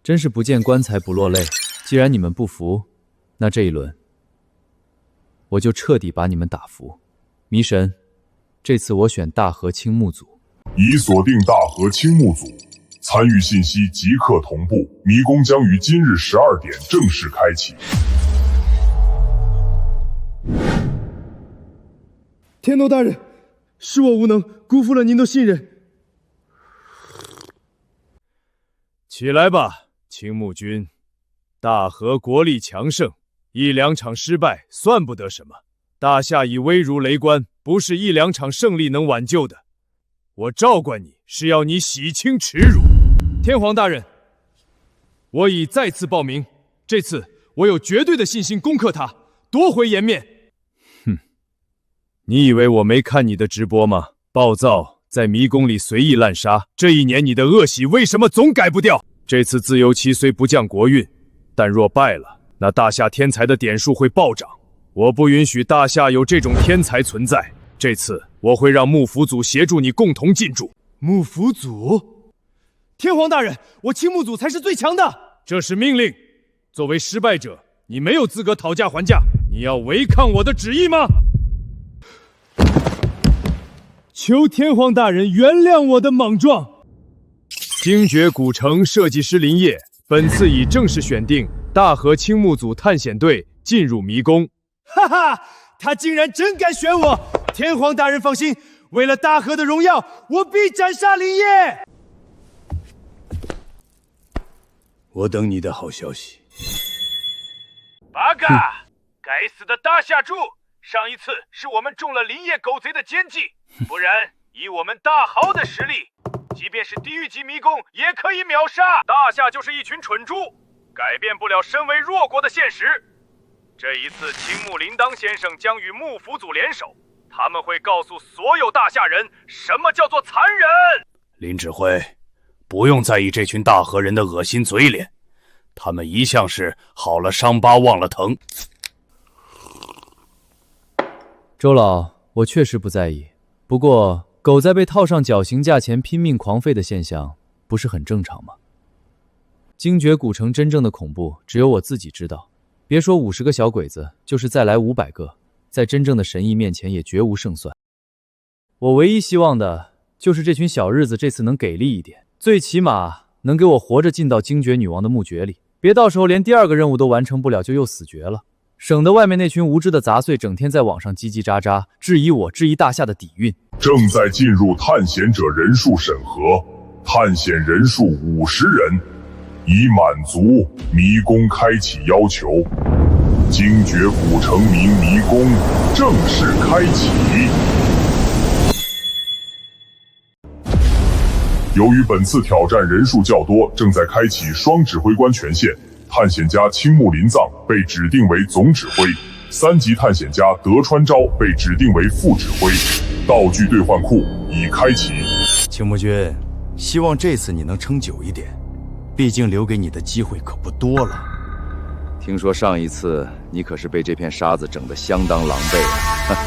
真是不见棺材不落泪，既然你们不服，那这一轮我就彻底把你们打服。迷神，这次我选大河青木组。已锁定大河青木组，参与信息即刻同步。迷宫将于今日12点正式开启。天斗大人，是我无能，辜负了您的信任。起来吧，青木君。大河国力强盛，1-2场失败算不得什么。大夏已危如雷关，不是1-2场胜利能挽救的。我召唤你是要你洗清耻辱。天皇大人，我已再次报名，这次我有绝对的信心攻克他，夺回颜面。哼，你以为我没看你的直播吗？暴躁，在迷宫里随意滥杀，这1年你的恶习为什么总改不掉？这次自由期虽不降国运，但若败了，那大夏天才的点数会暴涨。我不允许大夏有这种天才存在。这次我会让幕府组协助你共同进驻。幕府组？天皇大人，我青木组才是最强的。这是命令。作为失败者，你没有资格讨价还价。你要违抗我的旨意吗？求天皇大人原谅我的莽撞。精绝古城设计师林业，本次已正式选定大河青木组探险队进入迷宫。哈哈，他竟然真敢选我！天皇大人放心，为了大河的荣耀，我必斩杀林业。我等你的好消息。八嘎！该死的大夏柱！上一次是我们中了林业狗贼的奸计，不然以我们大豪的实力，即便是地狱级迷宫也可以秒杀。大夏就是一群蠢猪，改变不了身为弱国的现实。这一次，青木铃铛先生将与幕府组联手，他们会告诉所有大夏人什么叫做残忍。林指挥，不用在意这群大河人的恶心嘴脸，他们一向是好了伤疤忘了疼。周老，我确实不在意，不过狗在被套上绞刑架前拼命狂吠的现象，不是很正常吗？精绝古城真正的恐怖，只有我自己知道。别说50个小鬼子，就是再来500个，在真正的神意面前也绝无胜算。我唯一希望的就是这群小日子这次能给力一点，最起码能给我活着进到精绝女王的墓穴里，别到时候连第2个任务都完成不了就又死绝了，省得外面那群无知的杂碎整天在网上叽叽喳喳，质疑我，质疑大夏的底蕴。正在进入探险者人数审核，探险人数50人，已满足迷宫开启要求。精绝古城迷宫正式开启。由于本次挑战人数较多，正在开启双指挥官权限。探险家青木林藏被指定为总指挥，3级探险家德川昭被指定为副指挥。道具兑换库已开启。青木君，希望这次你能撑久一点，毕竟留给你的机会可不多了。听说上一次你可是被这片沙子整得相当狼狈啊！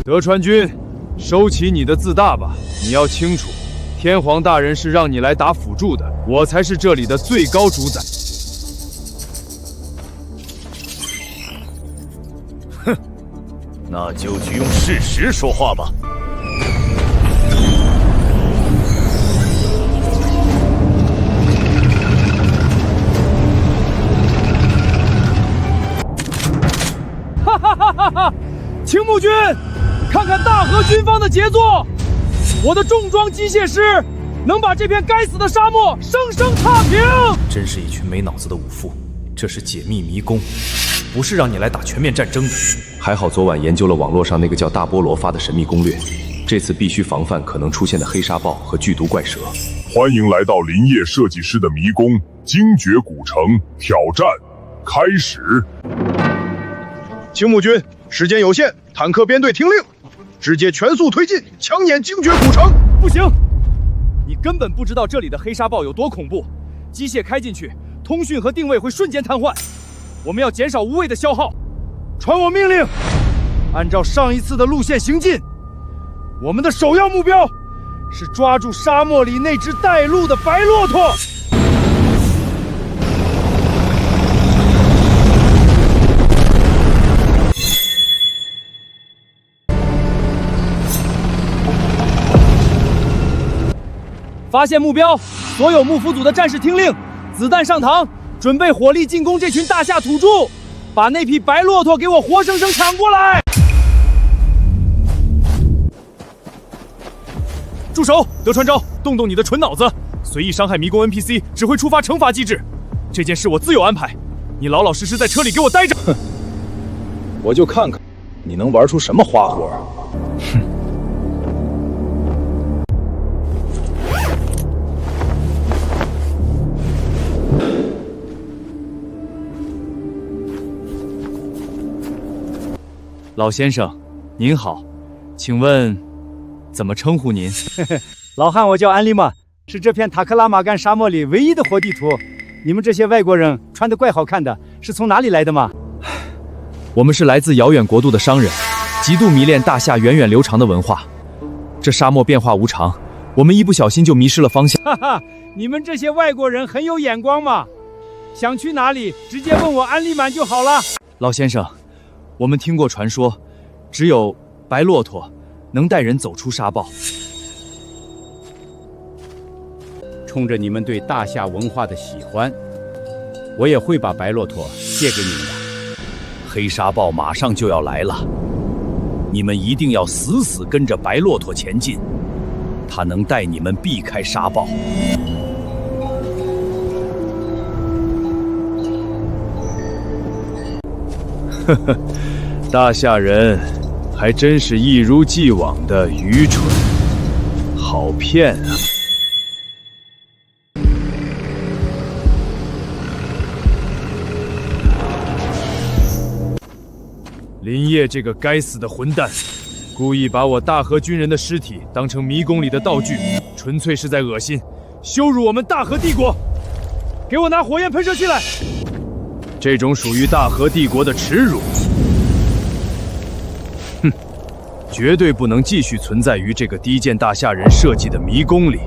德川君，收起你的自大吧。你要清楚，天皇大人是让你来打辅助的，我才是这里的最高主宰。哼，那就去用事实说话吧。木军，看看大和军方的杰作！我的重装机械师能把这片该死的沙漠生生踏平！真是一群没脑子的武夫！这是解密迷宫，不是让你来打全面战争的。还好昨晚研究了网络上那个叫大菠萝发的神秘攻略，这次必须防范可能出现的黑沙豹和剧毒怪蛇。欢迎来到林业设计师的迷宫精绝古城，挑战开始。青木军，时间有限，坦克编队听令，直接全速推进，抢撵精绝古城！不行，你根本不知道这里的黑沙豹有多恐怖，机械开进去，通讯和定位会瞬间瘫痪。我们要减少无谓的消耗。传我命令，按照上一次的路线行进。我们的首要目标是抓住沙漠里那只带路的白骆驼。发现目标，所有幕府组的战士听令，子弹上膛，准备火力进攻这群大夏土著，把那匹白骆驼给我活生生抢过来！住手！德川昭，动动你的蠢脑子，随意伤害迷宫 NPC 只会触发惩罚机制。这件事我自有安排，你老老实实在车里给我待着。哼，我就看看你能玩出什么花活。哼。老先生，您好，请问怎么称呼您？老汉，我叫安利玛，是这片塔克拉玛干沙漠里唯一的活地图。你们这些外国人穿得怪好看的，是从哪里来的吗？我们是来自遥远国度的商人，极度迷恋大夏源远流长的文化。这沙漠变化无常，我们一不小心就迷失了方向。哈哈，你们这些外国人很有眼光嘛！想去哪里，直接问我安利满就好了。老先生，我们听过传说，只有白骆驼能带人走出沙暴。冲着你们对大夏文化的喜欢，我也会把白骆驼借给你们的。黑沙豹马上就要来了，你们一定要死死跟着白骆驼前进，它能带你们避开沙暴。呵呵，大夏人还真是一如既往的愚蠢，好骗啊！林业这个该死的混蛋，故意把我大和军人的尸体当成迷宫里的道具，纯粹是在恶心、羞辱我们大和帝国！给我拿火焰喷射器来！这种属于大和帝国的耻辱，哼，绝对不能继续存在于这个低贱大夏人设计的迷宫里。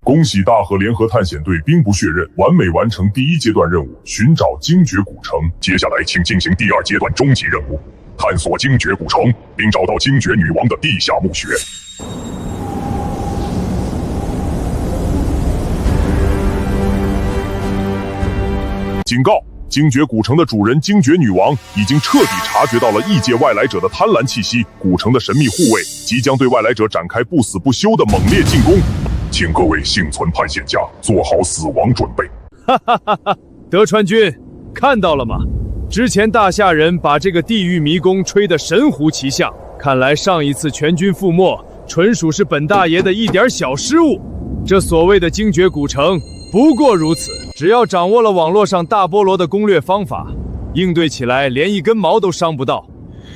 恭喜大和联合探险队兵不血刃，完美完成第1阶段任务，寻找精绝古城。接下来，请进行第2阶段终极任务，探索精绝古城，并找到精绝女王的地下墓穴。警告！精绝古城的主人精绝女王已经彻底察觉到了异界外来者的贪婪气息，古城的神秘护卫即将对外来者展开不死不休的猛烈进攻。请各位幸存探险家做好死亡准备。哈哈哈哈！德川君，看到了吗？之前大夏人把这个地狱迷宫吹得神乎其像，看来上一次全军覆没，纯属是本大爷的一点小失误。这所谓的精绝古城不过如此，只要掌握了网络上大菠萝的攻略方法，应对起来连一根毛都伤不到。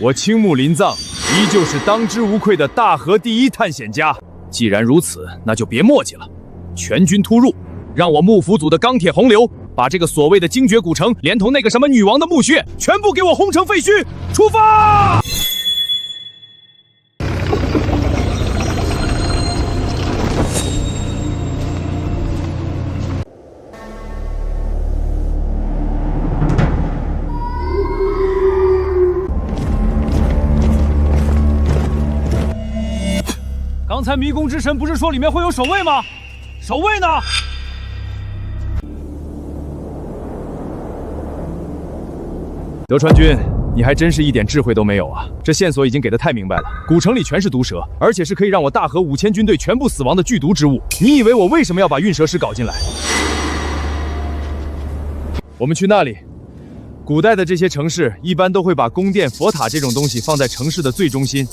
我青木林藏依旧是当之无愧的大和第1探险家。既然如此，那就别墨迹了，全军突入，让我幕府组的钢铁洪流把这个所谓的精绝古城，连同那个什么女王的墓穴，全部给我轰成废墟！出发！刚才迷宫之神不是说里面会有守卫吗？守卫呢？德川君，你还真是一点智慧都没有啊！这线索已经给的太明白了，古城里全是毒蛇，而且是可以让我大和5000军队全部死亡的剧毒之物。你以为我为什么要把运蛇师搞进来？我们去那里。古代的这些城市一般都会把宫殿、佛塔这种东西放在城市的最中心，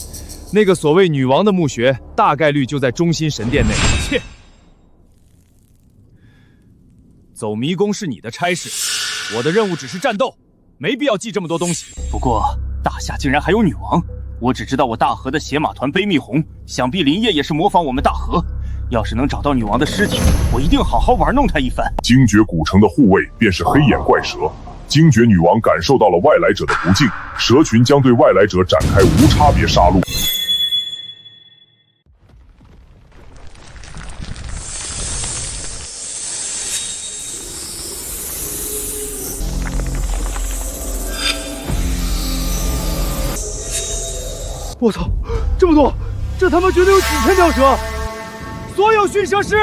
那个所谓女王的墓穴大概率就在中心神殿内。切！走迷宫是你的差事，我的任务只是战斗，没必要记这么多东西。不过大夏竟然还有女王，我只知道我大和的血马团悲蜜红，想必林烨也是模仿我们大和。要是能找到女王的尸体，我一定好好玩弄她一番。精绝古城的护卫便是黑眼怪蛇。精绝女王感受到了外来者的不敬，蛇群将对外来者展开无差别杀戮。我操，这么多，这他妈绝对有几千条蛇！所有驯蛇师，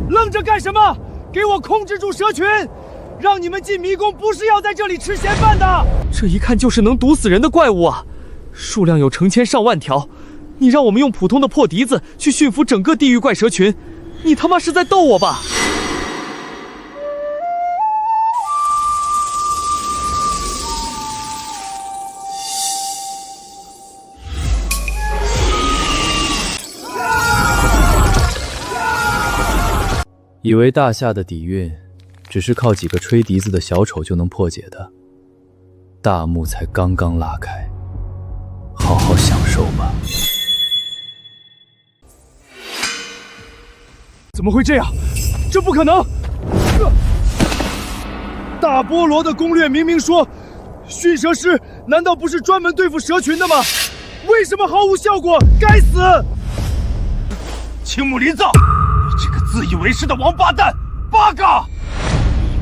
愣着干什么？给我控制住蛇群！让你们进迷宫不是要在这里吃闲饭的！这一看就是能毒死人的怪物啊，数量有成千上万条。你让我们用普通的破笛子去驯服整个地狱怪蛇群，你他妈是在逗我吧？以为大夏的底蕴只是靠几个吹笛子的小丑就能破解的，大幕才刚刚拉开，好好享受吧。怎么会这样？这不可能！大菠萝的攻略明明说，驯蛇师难道不是专门对付蛇群的吗？为什么毫无效果？该死！青木林藏，你这个自以为是的王八蛋！八嘎！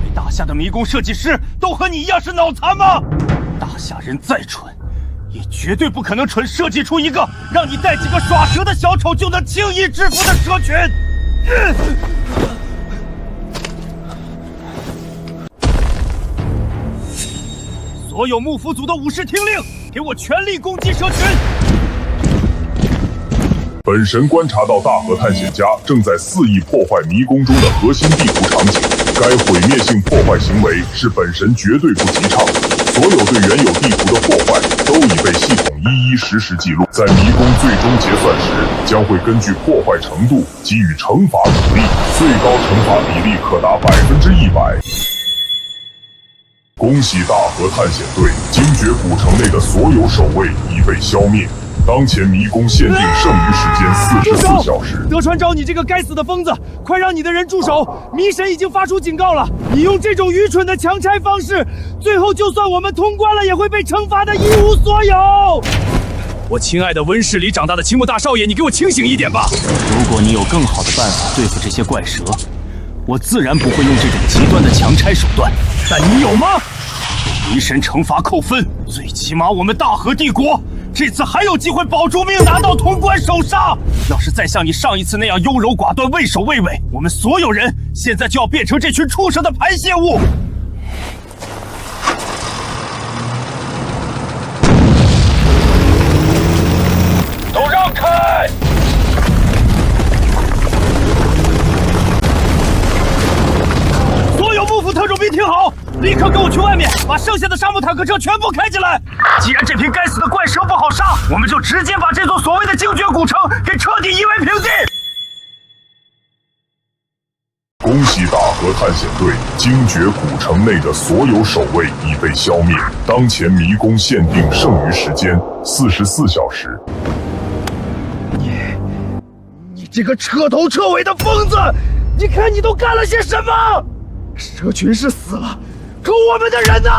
你以为大夏的迷宫设计师都和你一样是脑残吗？大夏人再蠢，也绝对不可能蠢设计出一个让你带几个耍蛇的小丑就能轻易制服的蛇群。所有幕府组的武士听令，给我全力攻击蛇群！本神观察到大和探险家正在肆意破坏迷宫中的核心地图场景，该毁灭性破坏行为是本神绝对不提倡。所有对原有地图的破坏都已被系统一一实时记录，在迷宫最终结算时，将会根据破坏程度给予惩罚比例，最高惩罚比例可达100%。恭喜大和探险队，精绝古城内的所有守卫已被消灭。当前迷宫限定剩余时间44小时。德川昭，你这个该死的疯子，快让你的人住手！迷神已经发出警告了，你用这种愚蠢的强拆方式，最后就算我们通关了，也会被惩罚的一无所有。我亲爱的温室里长大的青木大少爷，你给我清醒一点吧！如果你有更好的办法对付这些怪蛇，我自然不会用这种极端的强拆手段。但你有吗？迷神惩罚扣分，最起码我们大和帝国这次还有机会保住命，拿到潼关首杀。要是再像你上一次那样优柔寡断、畏首畏尾，我们所有人现在就要变成这群畜生的排泄物。都让开！所有幕府特种兵听好，立刻跟我去外面，把剩下的沙漠坦克车全部开进来。既然这批该死的怪蛇不好杀，我们就直接把这座所谓的精绝古城给彻底夷为平地。恭喜大和探险队，精绝古城内的所有守卫已被消灭。当前迷宫限定剩余时间44小时。你这个彻头彻尾的疯子！你看你都干了些什么？蛇群是死了，可我们的人呢？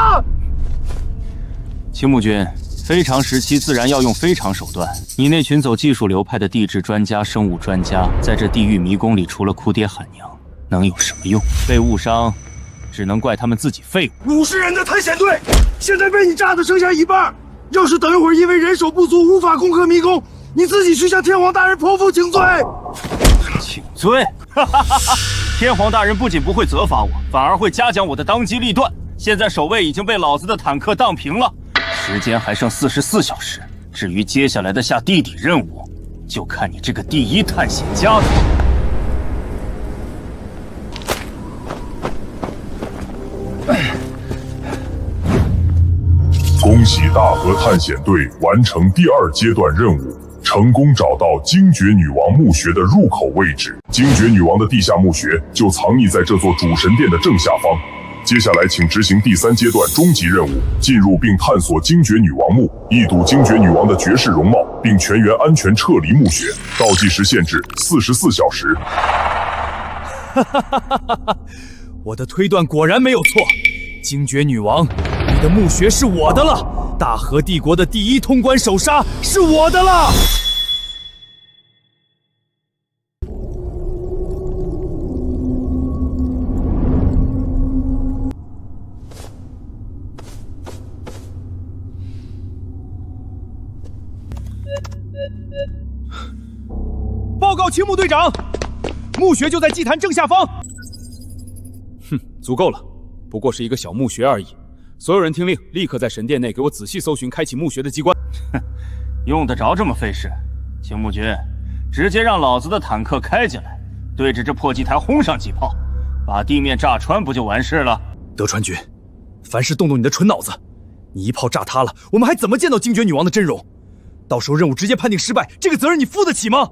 青木君，非常时期自然要用非常手段。你那群走技术流派的地质专家、生物专家，在这地狱迷宫里，除了哭爹喊娘，能有什么用？被误伤，只能怪他们自己废物。50人的探险队，现在被你炸的剩下一半。要是等一会儿因为人手不足无法攻克迷宫，你自己去向天皇大人剖腹请罪。请罪？哈哈哈哈！天皇大人不仅不会责罚我，反而会嘉奖我的当机立断。现在守卫已经被老子的坦克荡平了，时间还剩44小时。至于接下来的下地底任务，就看你这个第一探险家的。恭喜大河探险队完成第2阶段任务，成功找到精绝女王墓穴的入口位置。精绝女王的地下墓穴就藏匿在这座主神殿的正下方。接下来，请执行第3阶段终极任务，进入并探索精绝女王墓，一睹精绝女王的绝世容貌，并全员安全撤离墓穴。倒计时限制44小时。我的推断果然没有错，精绝女王，你的墓穴是我的了，大和帝国的第1通关首杀是我的了。报告青木队长，墓穴就在祭坛正下方。哼，足够了，不过是一个小墓穴而已。所有人听令，立刻在神殿内给我仔细搜寻开启墓穴的机关。哼，用得着这么费事？青木君，直接让老子的坦克开进来，对着这破祭台轰上几炮，把地面炸穿不就完事了？德川君，凡事动动你的蠢脑子，你一炮炸塌了，我们还怎么见到精绝女王的真容？到时候任务直接判定失败，这个责任你负得起吗？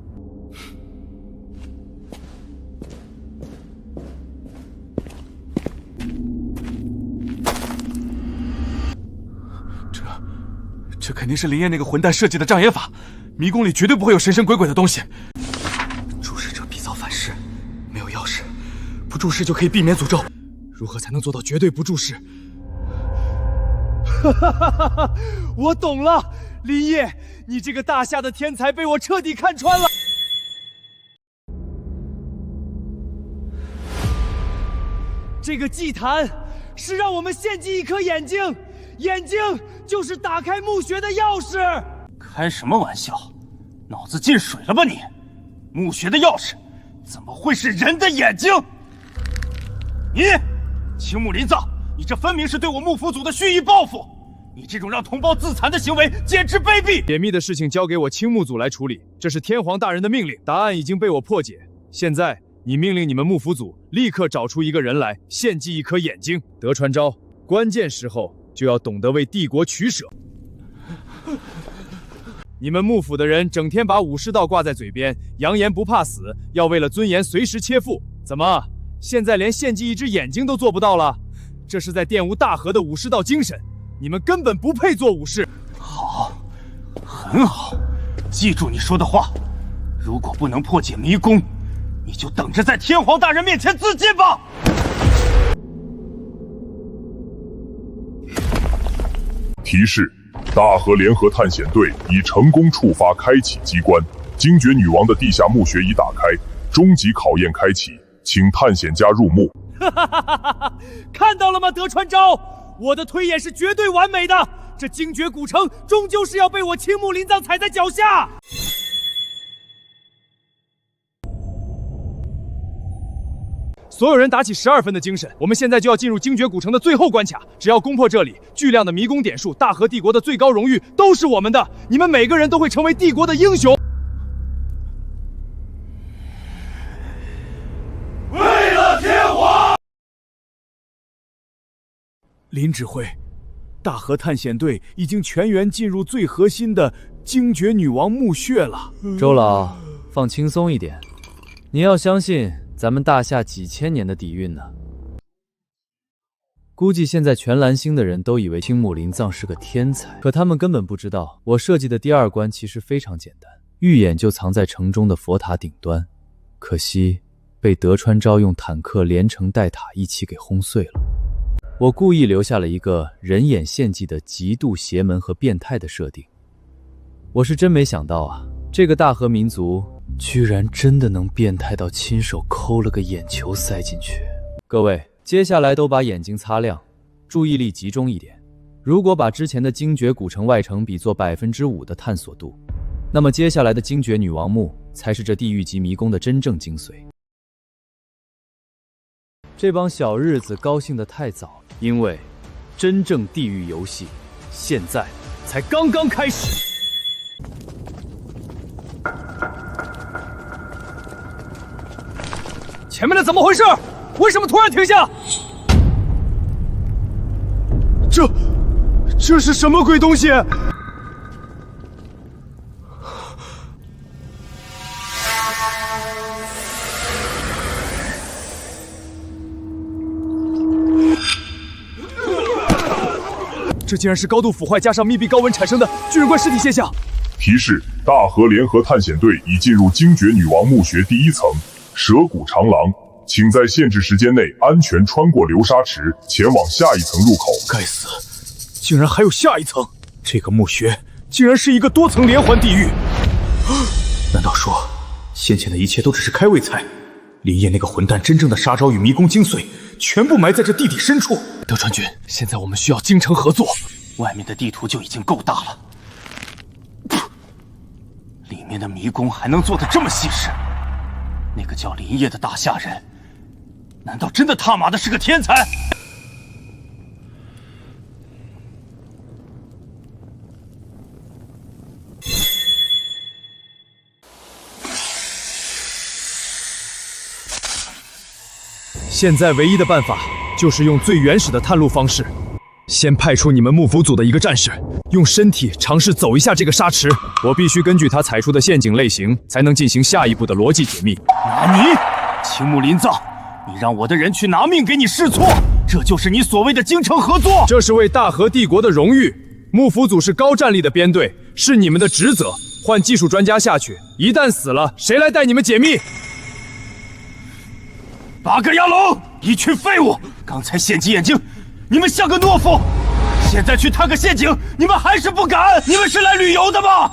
这肯定是林烨那个混蛋设计的障眼法，迷宫里绝对不会有神神鬼鬼的东西。注视者必遭反噬，没有钥匙，不注视就可以避免诅咒。如何才能做到绝对不注视？我懂了，林烨，你这个大夏的天才被我彻底看穿了。这个祭坛是让我们献祭一颗眼睛，眼睛就是打开墓穴的钥匙。开什么玩笑？脑子进水了吧你？墓穴的钥匙怎么会是人的眼睛？你，青木林藏，你这分明是对我幕府组的蓄意报复！你这种让同胞自残的行为简直卑鄙！解密的事情交给我青木组来处理，这是天皇大人的命令，答案已经被我破解。现在你命令你们幕府组立刻找出一个人来献祭一颗眼睛。德川昭，关键时候就要懂得为帝国取舍。你们幕府的人整天把武士道挂在嘴边，扬言不怕死，要为了尊严随时切腹。怎么，现在连献祭一只眼睛都做不到了？这是在玷污大和的武士道精神。你们根本不配做武士。好，很好，记住你说的话。如果不能破解迷宫，你就等着在天皇大人面前自尽吧。提示：大和联合探险队已成功触发开启机关，精绝女王的地下墓穴已打开，终极考验开启，请探险家入墓。看到了吗，德川昭？我的推演是绝对完美的，这精绝古城终究是要被我青木林藏踩在脚下。所有人打起12分的精神，我们现在就要进入精绝古城的最后关卡。只要攻破这里，巨量的迷宫点数，大和帝国的最高荣誉都是我们的。你们每个人都会成为帝国的英雄。为了天皇！林指挥，大和探险队已经全员进入最核心的精绝女王墓穴了。周老，放轻松一点，你要相信咱们大夏几千年的底蕴呢。估计现在全蓝星的人都以为青木林藏是个天才，可他们根本不知道，我设计的第2关其实非常简单，预演就藏在城中的佛塔顶端，可惜被德川昭用坦克连城带塔一起给轰碎了。我故意留下了一个人眼献祭的极度邪门和变态的设定。我是真没想到啊，这个大和民族居然真的能变态到亲手抠了个眼球塞进去。各位，接下来都把眼睛擦亮，注意力集中一点。如果把之前的精绝古城外城比作5%的探索度，那么接下来的精绝女王墓才是这地狱级迷宫的真正精髓。这帮小日子高兴得太早了，因为真正地狱游戏现在才刚刚开始。前面的怎么回事？为什么突然停下？这是什么鬼东西？这竟然是高度腐坏加上密闭高温产生的巨人怪尸体现象。提示：大河联合探险队已进入精绝女王墓穴第1层蛇骨长廊，请在限制时间内安全穿过流沙池，前往下一层入口。该死，竟然还有下一层！这个墓穴竟然是一个多层连环地狱。难道说，先前的一切都只是开胃菜？林业那个混蛋真正的杀招与迷宫精髓，全部埋在这地底深处。德川君，现在我们需要精诚合作。外面的地图就已经够大了，里面的迷宫还能做得这么细致？那个叫林业的大夏人，难道真的他妈的是个天才？现在唯一的办法就是用最原始的探路方式，先派出你们幕府组的一个战士，用身体尝试走一下这个沙池。我必须根据他踩出的陷阱类型，才能进行下一步的逻辑解密。你青木林藏，你让我的人去拿命给你试错，这就是你所谓的精诚合作？这是为大和帝国的荣誉。幕府组是高战力的编队，是你们的职责。换技术专家下去，一旦死了，谁来带你们解密？八个亚龙，一群废物！刚才献祭眼睛，你们像个懦夫；现在去探个陷阱，你们还是不敢！你们是来旅游的吗？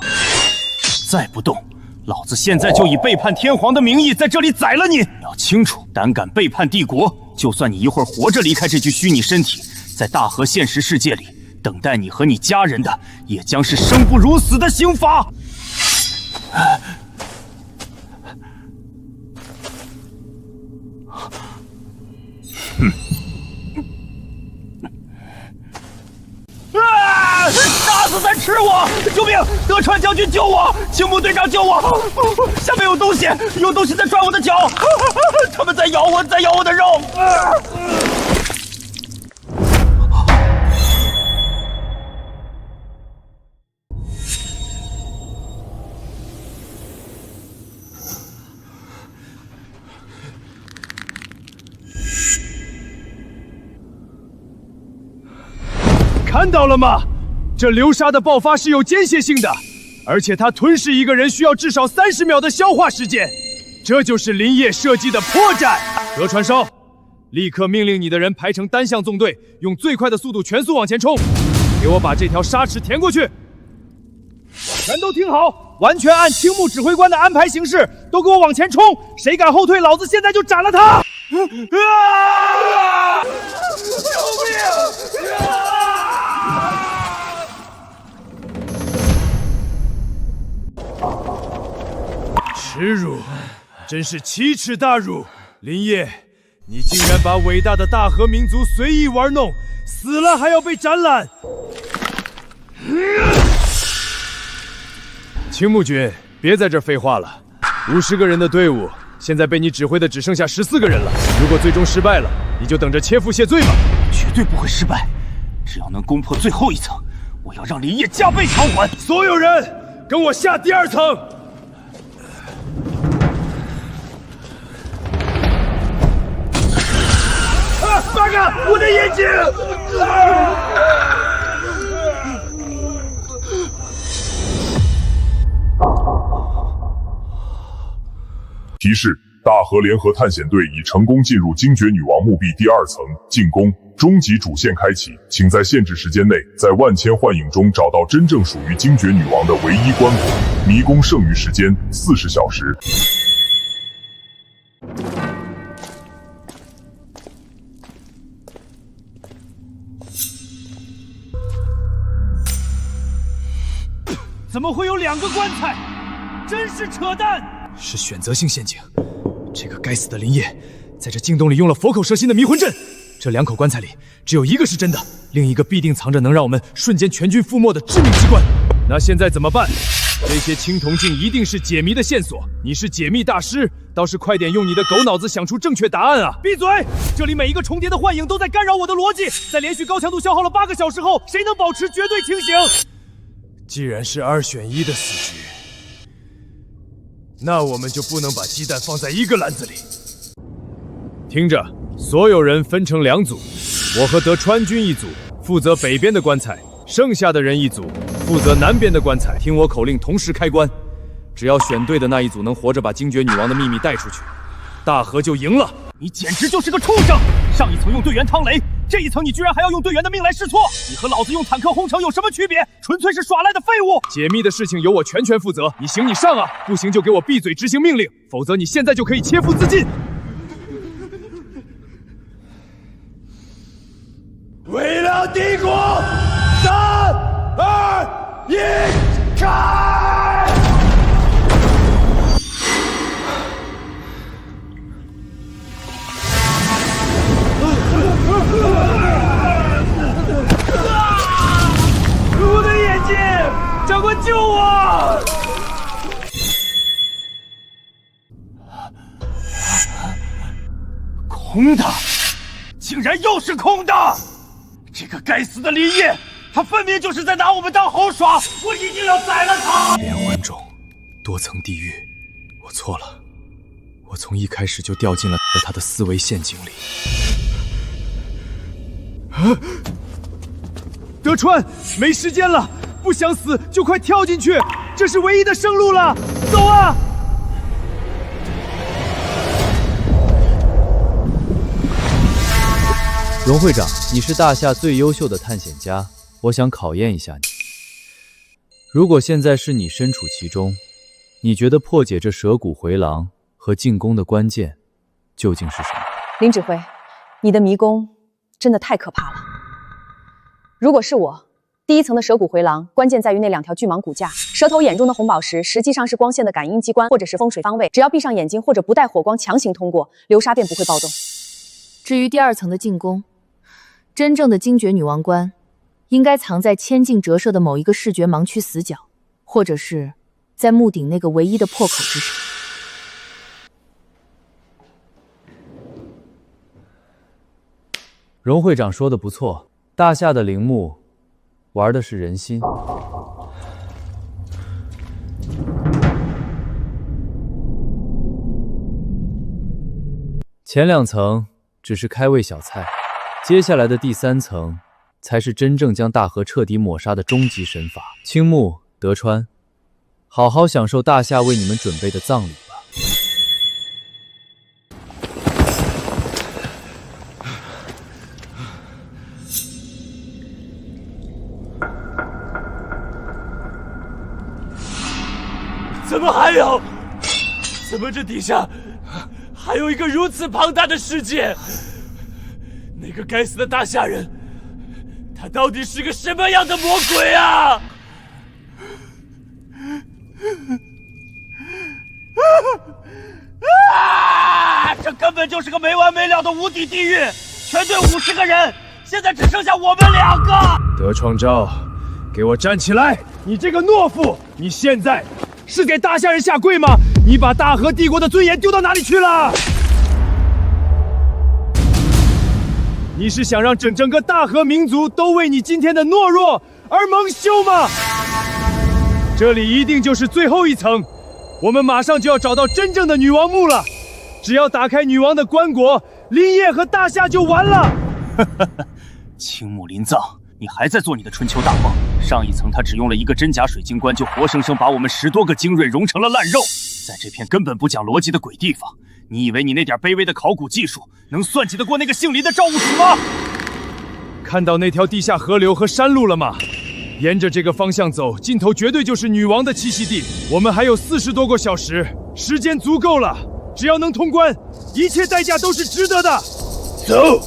再不动，老子现在就以背叛天皇的名义在这里宰了你！要清楚，胆敢背叛帝国，就算你一会儿活着离开这具虚拟身体，在大和现实世界里，等待你和你家人的，也将是生不如死的刑罚！杀死在吃我！救命！德川将军救我！青木队长救我！下面有东西，有东西在抓我的脚！他们在咬我，在咬我的肉！看到了吗？这流沙的爆发是有间歇性的，而且它吞噬一个人需要至少30秒的消化时间，这就是林业设计的破绽。德川烧，立刻命令你的人排成单向纵队，用最快的速度全速往前冲，给我把这条沙池填过去。全都听好，完全按青木指挥官的安排行事，都给我往前冲！谁敢后退，老子现在就斩了他！救命！耻辱，真是奇耻大辱！林业，你竟然把伟大的大和民族随意玩弄，死了还要被斩揽！青木君，别在这儿废话了。50个人的队伍，现在被你指挥的只剩下14个人了。如果最终失败了，你就等着切腹谢罪吧。绝对不会失败，只要能攻破最后一层，我要让林业加倍偿还。所有人，跟我下第2层。八哥，我的眼睛！提示：大和联合探险队已成功进入精绝女王墓壁第2层，进攻终极主线开启，请在限制时间内，在万千幻影中找到真正属于精绝女王的唯一棺椁。迷宫剩余时间40小时。怎么会有2个棺材？真是扯淡！是选择性陷阱。这个该死的林业，在这镜洞里用了佛口蛇心的迷魂阵，这2口棺材里只有1个是真的，另一个必定藏着能让我们瞬间全军覆没的致命机关。那现在怎么办？这些青铜镜一定是解谜的线索，你是解密大师，倒是快点用你的狗脑子想出正确答案啊！闭嘴！这里每一个重叠的幻影都在干扰我的逻辑，在连续高强度消耗了8个小时后，谁能保持绝对清醒？既然是2选1的死局，那我们就不能把鸡蛋放在一个篮子里。听着，所有人分成2组，我和德川君一组负责北边的棺材，剩下的人一组负责南边的棺材。听我口令，同时开棺。只要选对的那一组能活着把精绝女王的秘密带出去，大和就赢了。你简直就是个畜生！上一层用队员趟雷，这一层你居然还要用队员的命来试错！你和老子用坦克轰城有什么区别？纯粹是耍赖的废物！解密的事情由我全权负责，你行你上啊，不行就给我闭嘴执行命令，否则你现在就可以切腹自尽。为了帝国，3、2、1，开！我的眼睛，长官救我！空的，竟然又是空的！这个该死的林业，他分明就是在拿我们当猴耍！我一定要宰了他！连环种，多层地狱，我错了，我从一开始就掉进了他的思维陷阱里。德川，没时间了，不想死就快跳进去，这是唯一的生路了，走啊！荣会长，你是大夏最优秀的探险家，我想考验一下你。如果现在是你身处其中，你觉得破解这蛇骨回廊和进攻的关键究竟是什么？林指挥，你的迷宫真的太可怕了。如果是我，第1层的蛇骨回廊，关键在于那2条巨蟒骨架。蛇头眼中的红宝石实际上是光线的感应机关，或者是风水方位，只要闭上眼睛或者不带火光强行通过，流沙便不会暴动。至于第2层的进攻，真正的精绝女王关，应该藏在千镜折射的某一个视觉盲区死角，或者是在墓顶那个唯一的破口之上。荣会长说的不错，大夏的陵墓玩的是人心。前2层只是开胃小菜，接下来的第3层才是真正将大和彻底抹杀的终极神法。青木、德川，好好享受大夏为你们准备的葬礼吧。怎么还有？怎么这底下还有一个如此庞大的世界？那个该死的大夏人，他到底是个什么样的魔鬼啊？这根本就是个没完没了的无底地狱！全队50个人，现在只剩下我们2个。德创昭，给我站起来！你这个懦夫，你现在是给大夏人下跪吗？你把大和帝国的尊严丢到哪里去了？你是想让整个大和民族都为你今天的懦弱而蒙羞吗？这里一定就是最后1层，我们马上就要找到真正的女王墓了。只要打开女王的棺椁，林业和大夏就完了。青木林藏，你还在做你的春秋大梦？上1层他只用了1个真假水晶棺，就活生生把我们10多个精锐融成了烂肉。在这片根本不讲逻辑的鬼地方，你以为你那点卑微的考古技术能算计得过那个姓林的赵务楚吗？看到那条地下河流和山路了吗？沿着这个方向走，尽头绝对就是女王的栖息地。我们还有40多个小时，时间足够了。只要能通关，一切代价都是值得的。走。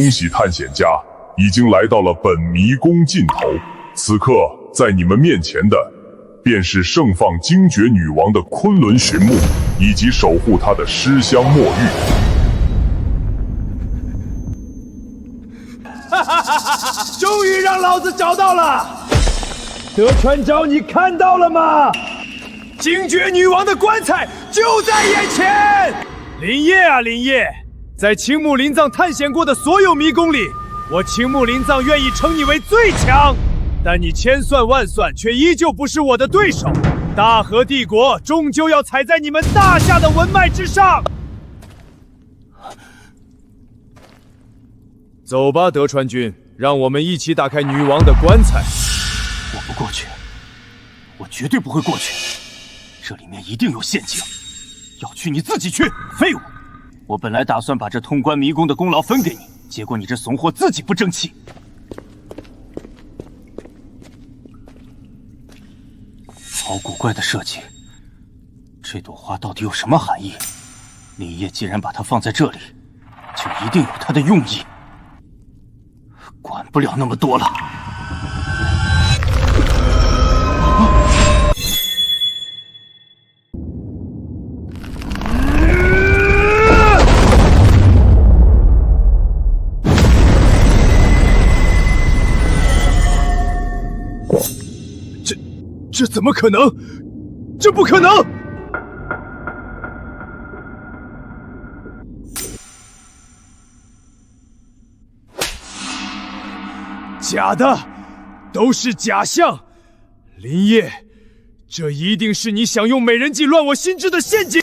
恭喜探险家已经来到了本迷宫尽头。此刻，在你们面前的便是盛放精绝女王的昆仑寻墓，以及守护她的尸香墨玉。哈哈哈哈！终于让老子找到了！德川昭，你看到了吗？精绝女王的棺材就在眼前！林业啊，林业，在青木林藏探险过的所有迷宫里，我青木林藏愿意称你为最强。但你千算万算，却依旧不是我的对手。大和帝国终究要踩在你们大夏的文脉之上。走吧，德川君，让我们一起打开女王的棺材。我不过去，我绝对不会过去。这里面一定有陷阱，要去你自己去，废物！我本来打算把这通关迷宫的功劳分给你，结果你这怂货自己不争气。好古怪的设计，这朵花到底有什么含义？林业既然把它放在这里，就一定有它的用意。管不了那么多了。这怎么可能？这不可能！假的，都是假象。林业，这一定是你想用美人计乱我心智的陷阱。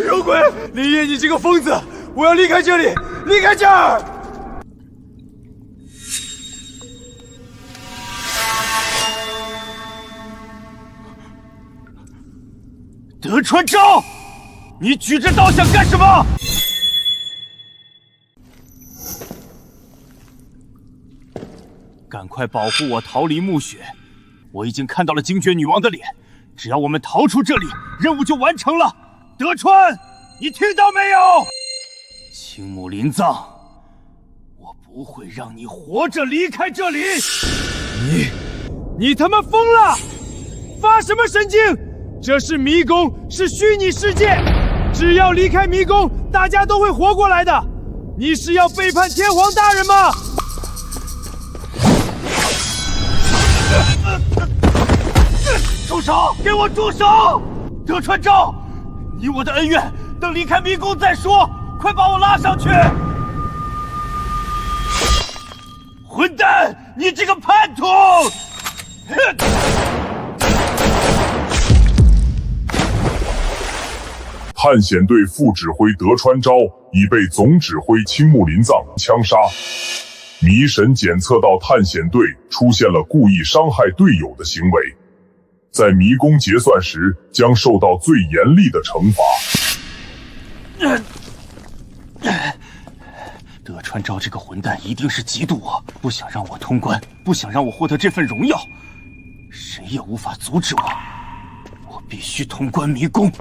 有鬼！林业，你这个疯子！我要离开这里，离开这儿！德川昭，你举着刀想干什么？赶快保护我逃离墓穴！我已经看到了精绝女王的脸，只要我们逃出这里，任务就完成了。德川，你听到没有？青木林藏，我不会让你活着离开这里！你他妈疯了！发什么神经？这是迷宫，是虚拟世界，只要离开迷宫，大家都会活过来的。你是要背叛天皇大人吗？住手！给我住手！德川昭，你我的恩怨，等离开迷宫再说。快把我拉上去！混蛋！你这个叛徒！探险队副指挥德川昭已被总指挥青木林藏枪杀。迷神检测到探险队出现了故意伤害队友的行为，在迷宫结算时将受到最严厉的惩罚。德川昭这个混蛋一定是嫉妒我，不想让我通关，不想让我获得这份荣耀，谁也无法阻止我。我必须通关迷宫。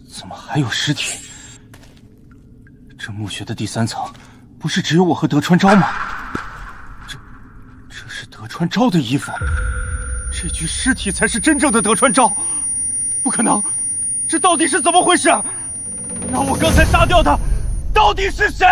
怎么还有尸体？这墓穴的第3层，不是只有我和德川昭吗？这是德川昭的衣服，这具尸体才是真正的德川昭。不可能，这到底是怎么回事？那我刚才杀掉的到底是谁？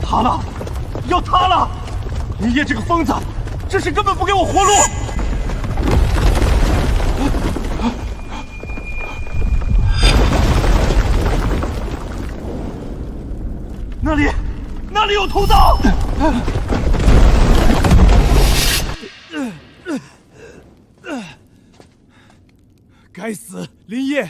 塌了，要塌了！林业这个疯子，这是根本不给我活路！那里有通道！该死，林烨，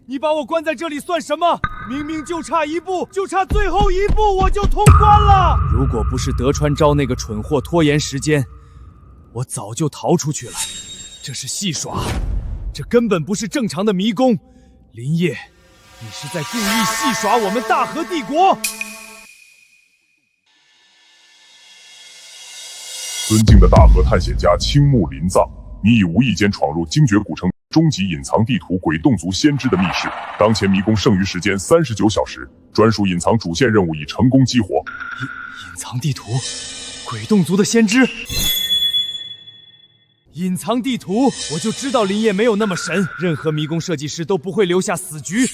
你把我关在这里算什么？明明就差一步，就差最后一步，我就通关了。如果不是德川昭那个蠢货拖延时间，我早就逃出去了。这是戏耍，这根本不是正常的迷宫。林烨，你是在故意戏耍我们大和帝国！尊敬的大和探险家青木林藏，你已无意间闯入精绝古城终极隐藏地图鬼洞族先知的密室。当前迷宫剩余时间39小时，专属隐藏主线任务已成功激活。隐藏地图，鬼洞族的先知。隐藏地图，我就知道林烨没有那么神，任何迷宫设计师都不会留下死局。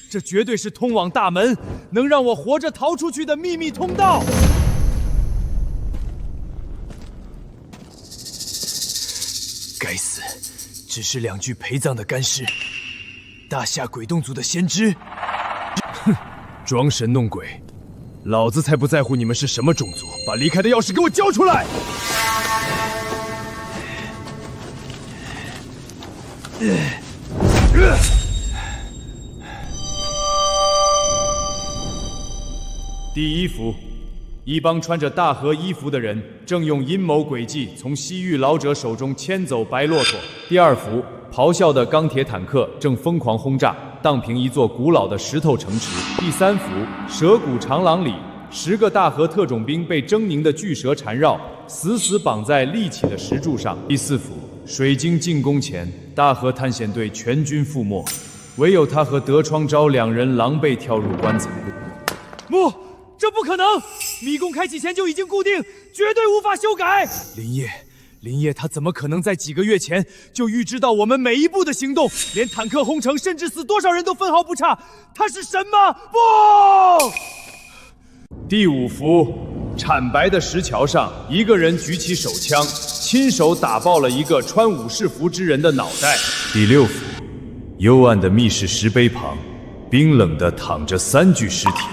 这绝对是通往大门，能让我活着逃出去的秘密通道。该死，只是2具陪葬的干尸。大夏鬼洞族的先知，哼，装神弄鬼，老子才不在乎你们是什么种族！把离开的钥匙给我交出来！第一幅，一帮穿着大和衣服的人正用阴谋诡计从西域老者手中牵走白骆驼。第二幅，咆哮的钢铁坦克正疯狂轰炸，荡平一座古老的石头城池。第三幅，蛇谷长廊里10个大和特种兵被狰狞的巨蛇缠绕，死死绑在立起的石柱上。第四幅，水晶进攻前，大和探险队全军覆没，唯有他和德川昭2人狼狈跳入棺材。这不可能！迷宫开启前就已经固定，绝对无法修改。林烨，他怎么可能在几个月前就预知到我们每一步的行动，连坦克轰城，甚至死多少人都分毫不差？他是神吗？不！第5幅，惨白的石桥上，一个人举起手枪，亲手打爆了一个穿武士服之人的脑袋。第6幅，幽暗的密室石碑旁，冰冷地躺着3具尸体。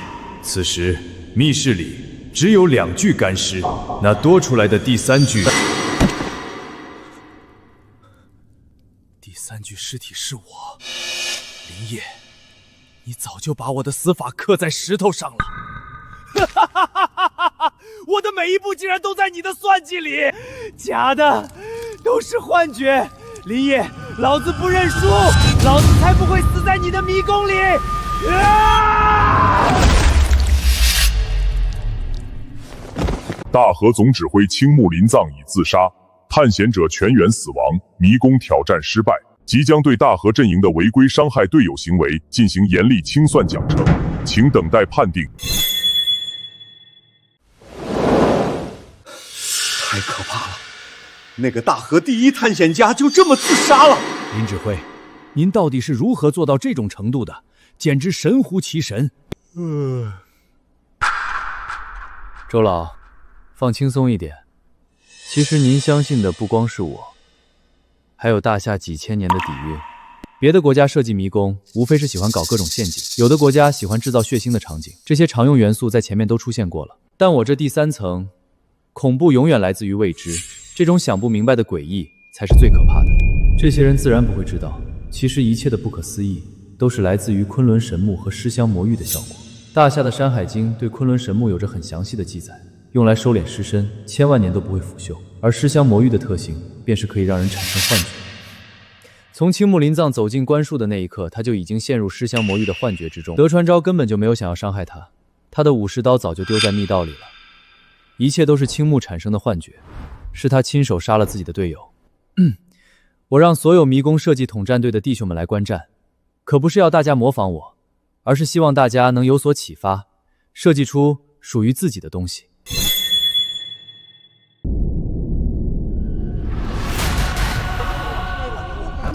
此时，密室里只有2具干尸，那多出来的第3具，第3具尸体是我。林烨，你早就把我的死法刻在石头上了。哈哈哈哈哈！我的每一步竟然都在你的算计里，假的，都是幻觉。林烨，老子不认输，老子才不会死在你的迷宫里！大和总指挥青木林藏已自杀，探险者全员死亡，迷宫挑战失败，即将对大和阵营的违规伤害队友行为进行严厉清算奖惩，请等待判定。太可怕了！那个大和第一探险家就这么自杀了。林指挥，您到底是如何做到这种程度的？简直神乎其神。周老，放轻松一点。其实您相信的不光是我，还有大夏几千年的底蕴。别的国家设计迷宫，无非是喜欢搞各种陷阱；有的国家喜欢制造血腥的场景，这些常用元素在前面都出现过了。但我这第3层，恐怖永远来自于未知，这种想不明白的诡异才是最可怕的。这些人自然不会知道，其实一切的不可思议都是来自于昆仑神木和尸香魔域的效果。大夏的《山海经》对昆仑神木有着很详细的记载，用来收敛尸身，千万年都不会腐朽。而尸香魔域的特性，便是可以让人产生幻觉。从青木林藏走进棺树的那一刻，他就已经陷入尸香魔域的幻觉之中。德川昭根本就没有想要伤害他，他的武士刀早就丢在密道里了。一切都是青木产生的幻觉，是他亲手杀了自己的队友。我让所有迷宫设计统战队的弟兄们来观战，可不是要大家模仿我，而是希望大家能有所启发，设计出属于自己的东西。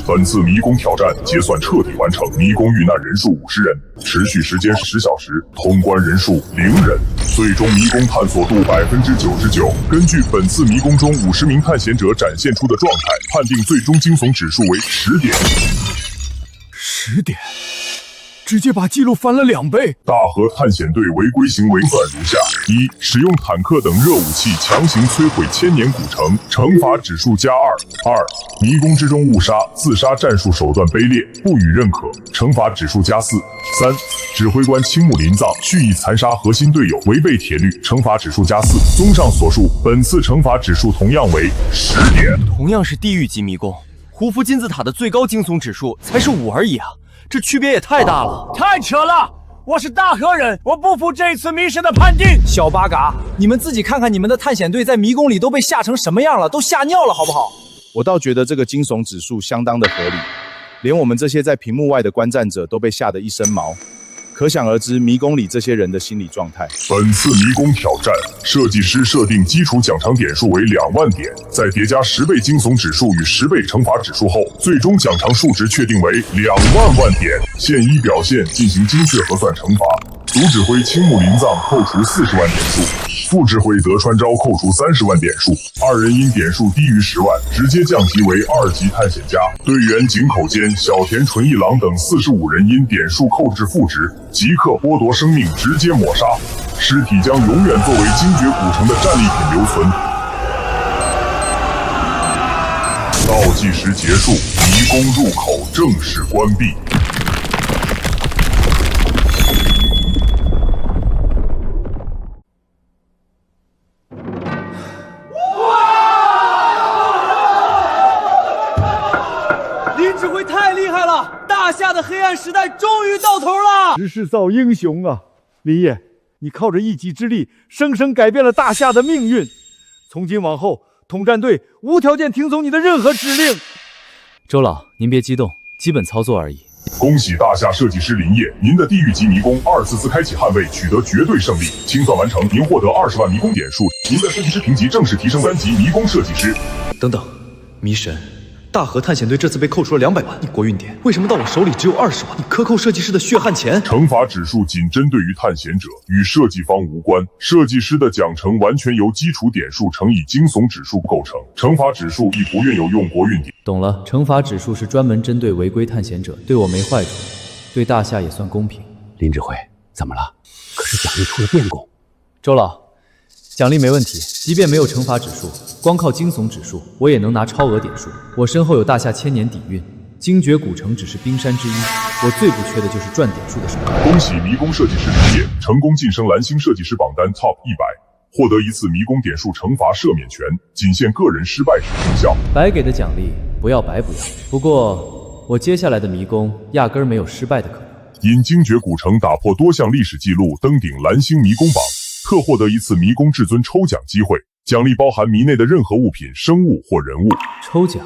本次迷宫挑战结算彻底完成，迷宫遇难人数50人，持续时间10小时，通关人数0人，最终迷宫探索度99%。根据本次迷宫中50名探险者展现出的状态，判定最终惊悚指数为10点。10点，直接把记录翻了2倍。大和探险队违规行为算如下：一、使用坦克等热武器强行摧毁千年古城，惩罚指数+2；二、迷宫之中误杀、自杀战术手段卑劣，不予认可，惩罚指数+4；三、指挥官青木林藏蓄意残杀核心队友，违背铁律，惩罚指数+4。综上所述，本次惩罚指数同样为10点。同样是地狱级迷宫，胡夫金字塔的最高惊悚指数才是5而已啊！这区别也太大了，太扯了！我是大和人，我不服这次迷神的判定。小八嘎，你们自己看看你们的探险队在迷宫里都被吓成什么样了，都吓尿了好不好？我倒觉得这个惊悚指数相当的合理，连我们这些在屏幕外的观战者都被吓得一身毛。可想而知，迷宫里这些人的心理状态。本次迷宫挑战，设计师设定基础奖偿点数为2万点，再叠加10倍惊悚指数与10倍惩罚指数后，最终奖偿数值确定为2万点。现依表现进行精确核算惩罚。主指挥青木林藏扣除40万点数，副指挥德川昭扣除30万点数，2人因点数低于10万，直接降级为2级探险家。队员井口坚、小田纯一郎等45人因点数扣至负值，即刻剥夺生命，直接抹杀，尸体将永远作为精绝古城的战利品留存。倒计时结束，迷宫入口正式关闭。林指挥太厉害了，大夏的黑暗时代终于到头了。时势造英雄啊，林业，你靠着一己之力，生生改变了大夏的命运。从今往后，统战队无条件听从你的任何指令。周老，您别激动，基本操作而已。恭喜大夏设计师林业，您的地狱级迷宫2次开启捍卫取得绝对胜利，清算完成，您获得20万迷宫点数，您的设计师评级正式提升3级迷宫设计师。等等，迷神，大和探险队这次被扣除了200万，你国运点为什么到我手里只有20万？你克扣设计师的血汗钱。惩罚指数仅针对于探险者，与设计方无关。设计师的奖惩完全由基础点数乘以惊悚指数构成，惩罚指数亦不愿有用国运点。懂了，惩罚指数是专门针对违规探险者，对我没坏处，对大夏也算公平。林指挥，怎么了？可是奖励出了变故。周老，奖励没问题，即便没有惩罚指数，光靠惊悚指数，我也能拿超额点数。我身后有大夏千年底蕴，精绝古城只是冰山之一，我最不缺的就是赚点数的手段。恭喜迷宫设计师林业成功晋升蓝星设计师榜单 TOP 100，获得1次迷宫点数惩罚赦免权，仅限个人失败时生效。白给的奖励不要白不要。不过我接下来的迷宫压根儿没有失败的可能。因精绝古城打破多项历史记录，登顶蓝星迷宫榜，特获得1次迷宫至尊抽奖机会，奖励包含迷内的任何物品、生物或人物。抽奖，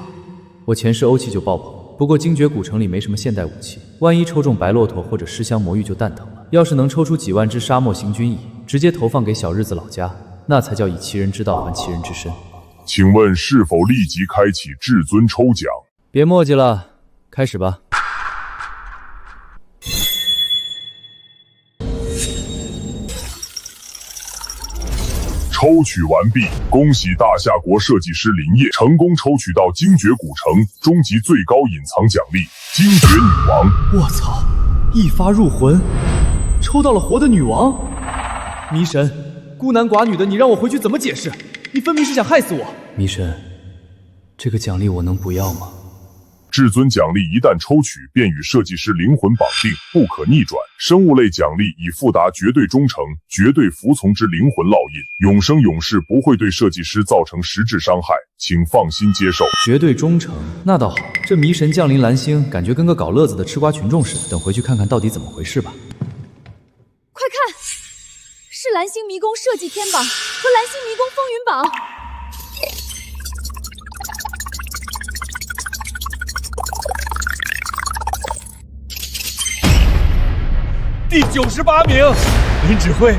我前世欧气就爆棚。不过精绝古城里没什么现代武器，万一抽中白骆驼或者尸香魔芋就蛋疼了。要是能抽出几万只沙漠行军蚁，直接投放给小日子老家，那才叫以其人之道还其人之身。请问是否立即开启至尊抽奖？别墨迹了，开始吧。抽取完毕，恭喜大夏国设计师林业成功抽取到精绝古城终极最高隐藏奖励——精绝女王。我操！一发入魂，抽到了活的女王。迷神，孤男寡女的，你让我回去怎么解释？你分明是想害死我。迷神，这个奖励我能不要吗？至尊奖励一旦抽取，便与设计师灵魂绑定，不可逆转。生物类奖励以富达绝对忠诚、绝对服从之灵魂烙印，永生永世不会对设计师造成实质伤害，请放心接受。绝对忠诚，那倒好。这迷神降临蓝星，感觉跟个搞乐子的吃瓜群众似的。等回去看看到底怎么回事吧。快看，是蓝星迷宫设计天榜和蓝星迷宫风云榜。第98名，林指挥，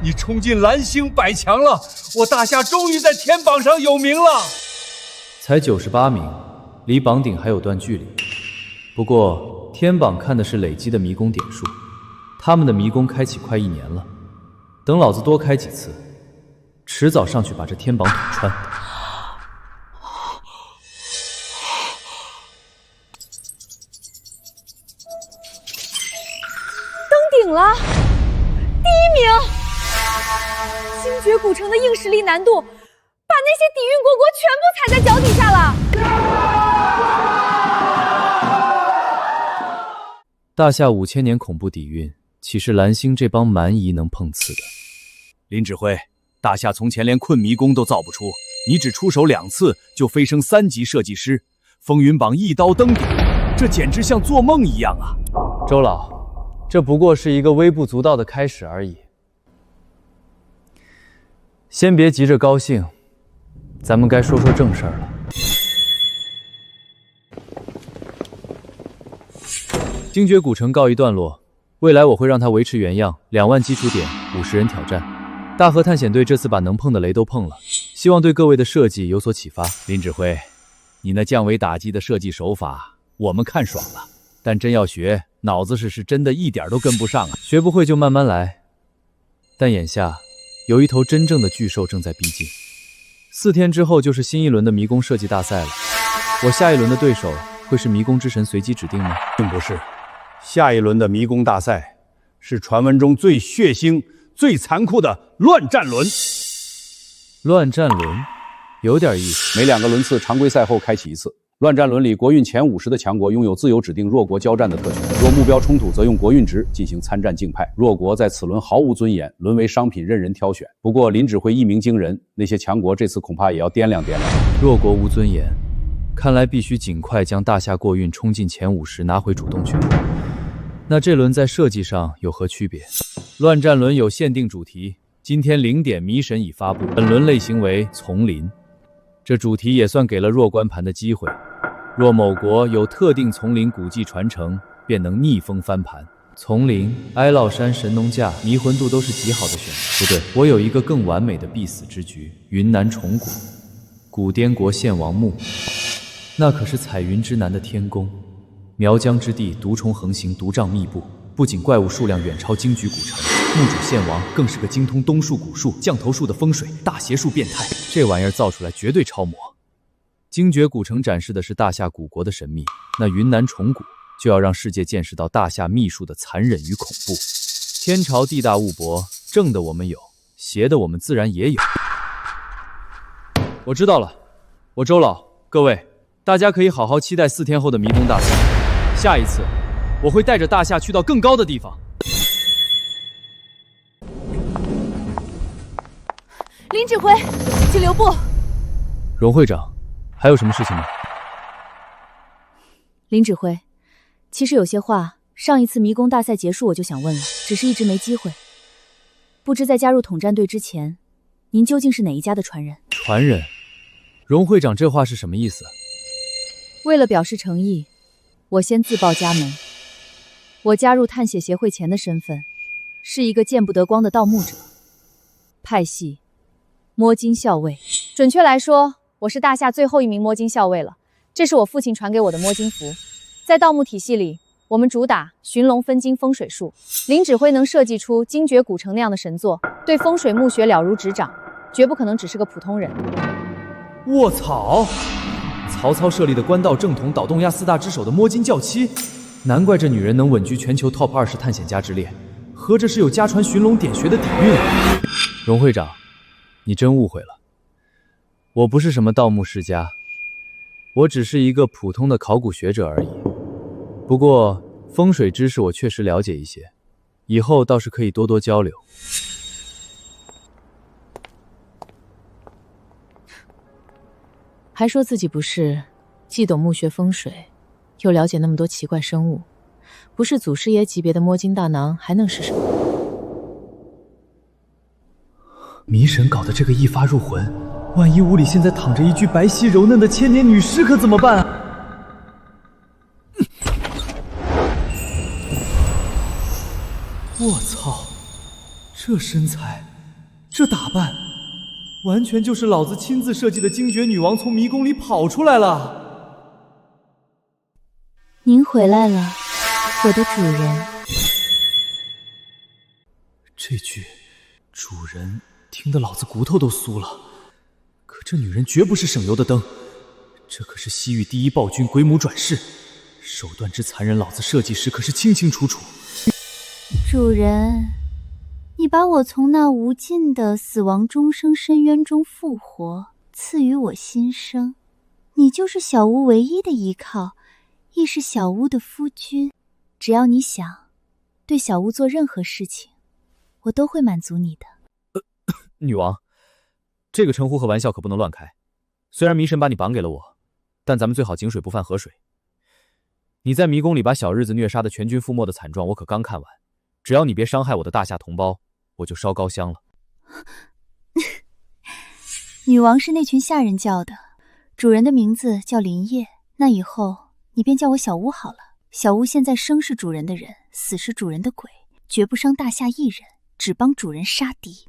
你冲进蓝星100强了，我大夏终于在天榜上有名了。才98名，离榜顶还有段距离。不过天榜看的是累积的迷宫点数，他们的迷宫开启快1年了，等老子多开几次，迟早上去把这天榜捅穿。精绝古城的硬实力难度，把那些底蕴国国全部踩在脚底下了。大夏5000年恐怖底蕴，岂是蓝星这帮蛮夷能碰瓷的？林指挥，大夏从前连困迷宫都造不出，你只出手2次就飞升3级设计师，风云榜一刀登顶，这简直像做梦一样啊！周老，这不过是一个微不足道的开始而已。先别急着高兴，咱们该说说正事儿了。精绝古城告一段落，未来我会让它维持原样，2万基础点，50人挑战。大河探险队这次把能碰的雷都碰了，希望对各位的设计有所启发。林指挥，你那降维打击的设计手法，我们看爽了，但真要学，脑子是真的一点都跟不上啊！学不会就慢慢来。但眼下有一头真正的巨兽正在逼近，4天之后就是新一轮的迷宫设计大赛了。我下一轮的对手会是迷宫之神随机指定吗？并不是。下一轮的迷宫大赛是传闻中最血腥、最残酷的乱战轮。乱战轮有点意思。每2个轮次常规赛后开启一次。乱战轮里，国运前50的强国拥有自由指定弱国交战的特权，若目标冲突，则用国运值进行参战竞派。弱国在此轮毫无尊严，沦为商品任人挑选。不过林指挥一鸣惊人，那些强国这次恐怕也要掂量掂量。弱国无尊严，看来必须尽快将大夏过运冲进前50，拿回主动权。那这轮在设计上有何区别？乱战轮有限定主题，今天0点迷神已发布，本轮类型为丛林。这主题也算给了弱关盘的机会，若某国有特定丛林古迹传承，便能逆风翻盘。丛林、哀悼山、神农架、迷魂渡都是极好的选择。不对，我有一个更完美的必死之局——云南虫谷，古滇国献王墓，那可是彩云之南的天宫。苗疆之地毒虫横行，毒瘴密布，不仅怪物数量远超精举古城，墓主献王更是个精通冬树、古树、降头术的风水大邪术变态。这玩意儿造出来绝对超模。精绝古城展示的是大夏古国的神秘，那云南虫谷就要让世界见识到大夏秘术的残忍与恐怖。天朝地大物博，正的我们有，邪的我们自然也有。我知道了，我周老，各位，大家可以好好期待4天后的迷宫大赛。下一次，我会带着大夏去到更高的地方。林指挥，请留步。荣会长，还有什么事情吗？林指挥，其实有些话，上一次迷宫大赛结束我就想问了，只是一直没机会。不知在加入统战队之前，您究竟是哪一家的传人？传人？荣会长这话是什么意思？为了表示诚意，我先自报家门。我加入探险协会前的身份，是一个见不得光的盗墓者，派系摸金校尉。准确来说，我是大夏最后一名摸金校尉了。这是我父亲传给我的摸金符。在盗墓体系里，我们主打寻龙分金风水术。林指挥能设计出精绝古城那样的神作，对风水墓穴了如指掌，绝不可能只是个普通人。卧槽！曹操设立的官道正统，倒动亚4大之首的摸金教妻，难怪这女人能稳居全球 TOP 20探险家之列，合着是有家传寻龙点穴的底蕴啊！荣会长，你真误会了，我不是什么盗墓世家，我只是一个普通的考古学者而已。不过风水知识我确实了解一些，以后倒是可以多多交流。还说自己不是既懂墓穴风水，又了解那么多奇怪生物，不是祖师爷级别的摸金大囊，还能是什么？迷神搞的这个一发入魂，万一屋里现在躺着一具白皙柔嫩的千年女尸，可怎么办啊？我操，这身材，这打扮，完全就是老子亲自设计的精绝女王从迷宫里跑出来了。您回来了，我的主人。这句主人听得老子骨头都酥了。可这女人绝不是省油的灯，这可是西域第一暴君鬼母转世，手段之残忍，老子设计时可是清清楚楚。主人，你把我从那无尽的死亡终生深渊中复活，赐予我新生。你就是小屋唯一的依靠，亦是小屋的夫君。只要你想对小屋做任何事情，我都会满足你的。女王，这个称呼和玩笑可不能乱开。虽然迷神把你绑给了我，但咱们最好井水不犯河水。你在迷宫里把小日子虐杀的全军覆没的惨状，我可刚看完。只要你别伤害我的大夏同胞，我就烧高香了。女王是那群下人叫的，主人的名字叫林业，那以后你便叫我小屋好了。小屋现在生是主人的人，死是主人的鬼，绝不伤大夏一人，只帮主人杀敌。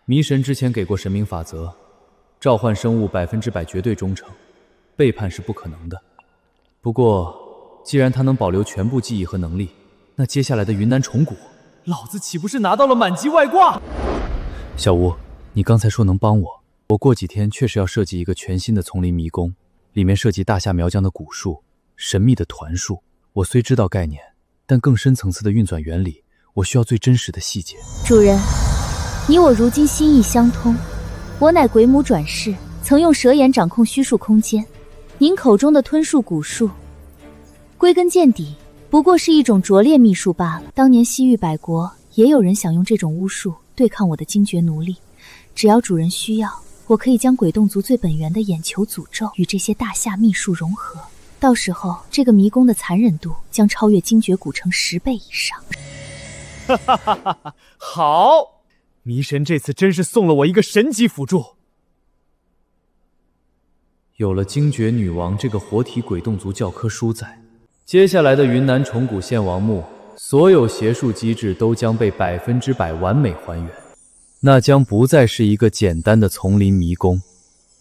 迷神之前给过神明法则，召唤生物100%绝对忠诚，背叛是不可能的。不过，既然他能保留全部记忆和能力，那接下来的云南虫谷，老子岂不是拿到了满级外挂？小吴，你刚才说能帮我，我过几天确实要设计一个全新的丛林迷宫，里面涉及大夏苗疆的蛊术、神秘的团术。我虽知道概念，但更深层次的运转原理，我需要最真实的细节。主人，你我如今心意相通，我乃鬼母转世，曾用蛇眼掌控虚数空间。您口中的吞术蛊术，归根见底不过是一种拙劣秘术罢了。当年西域百国也有人想用这种巫术对抗我的精绝奴隶，只要主人需要，我可以将鬼洞族最本源的眼球诅咒与这些大夏秘术融合，到时候这个迷宫的残忍度将超越精绝古城10倍以上。哈哈哈哈！好，迷神这次真是送了我一个神级辅助。有了精绝女王这个活体鬼洞族教科书在，接下来的云南虫谷献王墓，所有邪术机制都将被100%完美还原。那将不再是一个简单的丛林迷宫，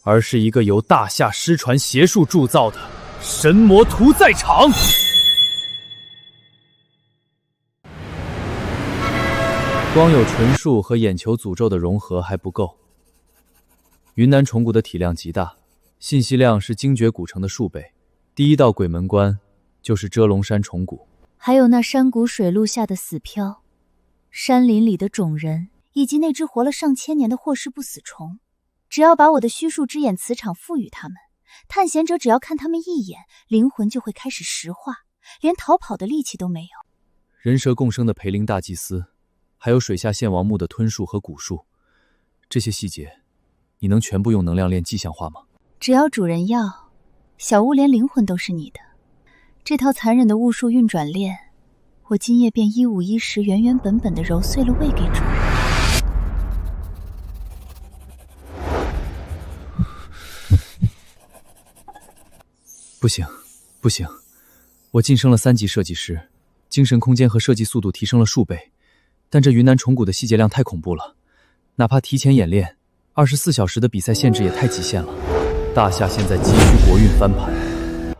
而是一个由大夏失传邪术铸造的神魔屠宰场。光有纯术和眼球诅咒的融合还不够。云南虫谷的体量极大，信息量是精绝古城的数倍。第一道鬼门关就是遮龙山虫谷，还有那山谷水路下的死漂，山林里的种人，以及那只活了上千年的霍氏不死虫。只要把我的虚数之眼磁场赋予他们，探险者只要看他们一眼，灵魂就会开始石化，连逃跑的力气都没有。人蛇共生的培灵大祭司，还有水下献王墓的吞术和蛊术，这些细节你能全部用能量链迹象化吗？只要主人要，小屋连灵魂都是你的。这套残忍的巫术运转链，我今夜便1510原原本本的揉碎了喂给主人。不行，不行，我晋升了3级设计师，精神空间和设计速度提升了数倍，但这云南虫谷的细节量太恐怖了，哪怕提前演练，24小时的比赛限制也太极限了。大夏现在急需国运翻盘，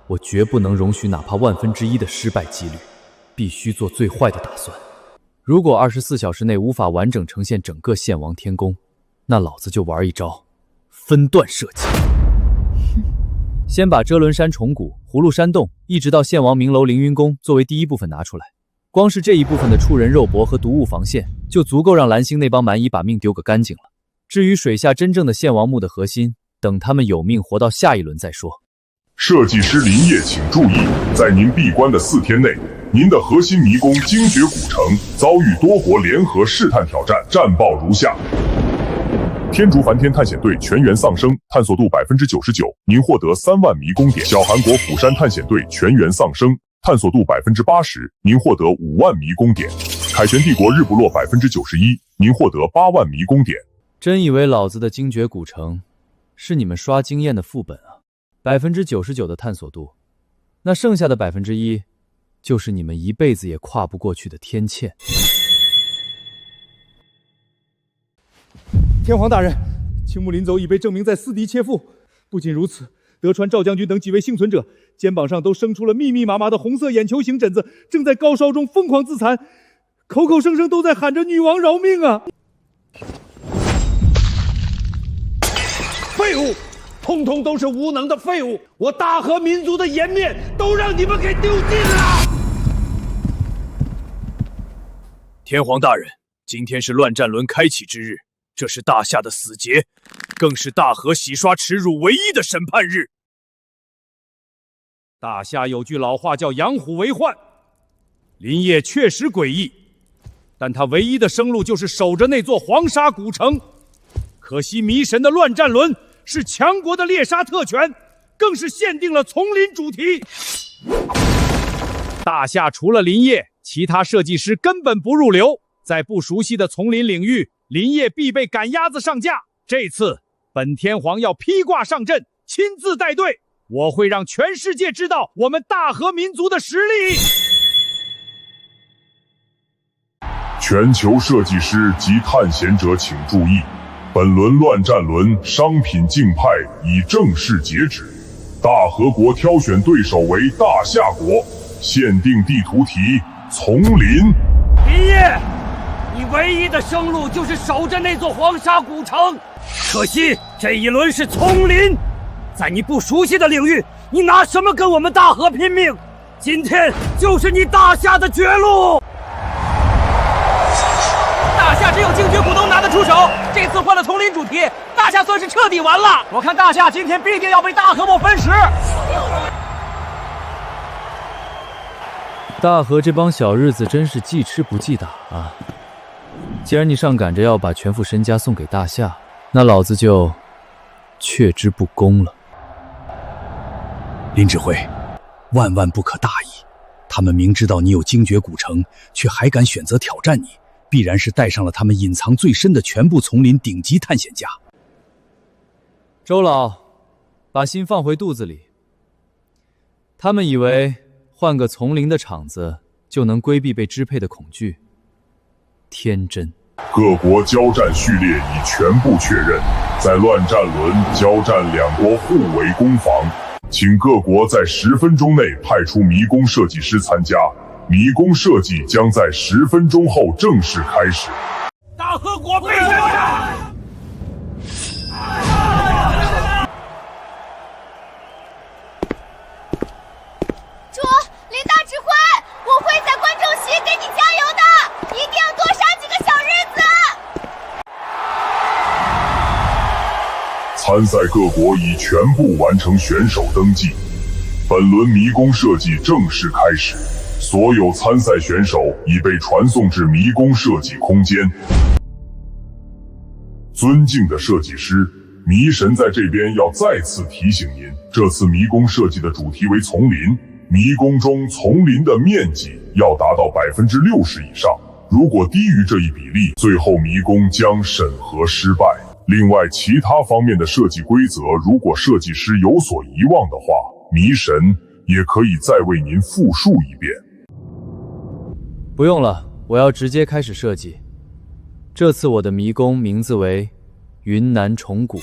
我绝不能容许哪怕1/1000的失败几率，必须做最坏的打算。如果24小时内无法完整呈现整个献王天宫，那老子就玩一招分段设计。先把遮伦山虫谷、葫芦山洞，一直到献王明楼凌云宫作为第一部分拿出来。光是这一部分的触人肉搏和毒物防线，就足够让蓝星那帮蛮夷把命丢个干净了。至于水下真正的献王墓的核心，等他们有命活到下一轮再说。设计师林业请注意，在您闭关的4天内，您的核心迷宫精绝古城遭遇多国联合试探挑战，战报如下：天竺梵天探险队全员丧生，探索度99%，您获得3万迷宫点；小韩国釜山探险队全员丧生，探索度80%，您获得5万迷宫点；凯旋帝国日不落91%，您获得8万迷宫点。真以为老子的精绝古城是你们刷经验的副本啊？99%的探索度，那剩下的1%，就是你们一辈子也跨不过去的天堑。天皇大人，青木临走已被证明在私敌切腹。不仅如此，德川赵将军等几位幸存者肩膀上都生出了密密麻麻的红色眼球形疹子，正在高烧中疯狂自残，口口声声都在喊着女王饶命啊！废物，通通都是无能的废物！我大和民族的颜面都让你们给丢尽了！天皇大人，今天是乱战轮开启之日，这是大夏的死劫，更是大河洗刷耻辱唯一的审判日。大夏有句老话叫养虎为患，林业确实诡异，但他唯一的生路就是守着那座黄沙古城。可惜迷神的乱战轮是强国的猎杀特权，更是限定了丛林主题。大夏除了林业，其他设计师根本不入流，在不熟悉的丛林领域，林业必被赶鸭子上架。这次本天皇要披挂上阵，亲自带队，我会让全世界知道我们大和民族的实力。全球设计师及探险者请注意，本轮乱战轮商品竞派已正式截止，大和国挑选对手为大夏国，限定地图题丛林。林业，你唯一的生路就是守着那座黄沙古城，可惜这一轮是丛林，在你不熟悉的领域，你拿什么跟我们大和拼命？今天就是你大夏的绝路。大夏只有精绝古都拿得出手，这次换了丛林主题，大夏算是彻底完了。我看大夏今天必定要被大和我分食。大和这帮小日子真是记吃不记打啊！既然你上赶着要把全副身家送给大夏，那老子就却之不恭了。林指挥，万万不可大意！他们明知道你有精绝古城，却还敢选择挑战你，必然是带上了他们隐藏最深的全部丛林顶级探险家。周老，把心放回肚子里。他们以为换个丛林的场子就能规避被支配的恐惧，天真。各国交战序列已全部确认，在乱战轮交战两国互为攻防，请各国在10分钟内派出迷宫设计师参加，迷宫设计将在10分钟后正式开始。大和国被杀！主，林大指挥，我会在观众席给你加油的，一定要多杀几个小日子。参赛各国已全部完成选手登记，本轮迷宫设计正式开始，所有参赛选手已被传送至迷宫设计空间。尊敬的设计师，迷神在这边要再次提醒您，这次迷宫设计的主题为丛林，迷宫中丛林的面积要达到60%以上，如果低于这一比例，最后迷宫将审核失败。另外，其他方面的设计规则，如果设计师有所遗忘的话，迷神也可以再为您复述一遍。不用了，我要直接开始设计。这次我的迷宫名字为云南虫谷。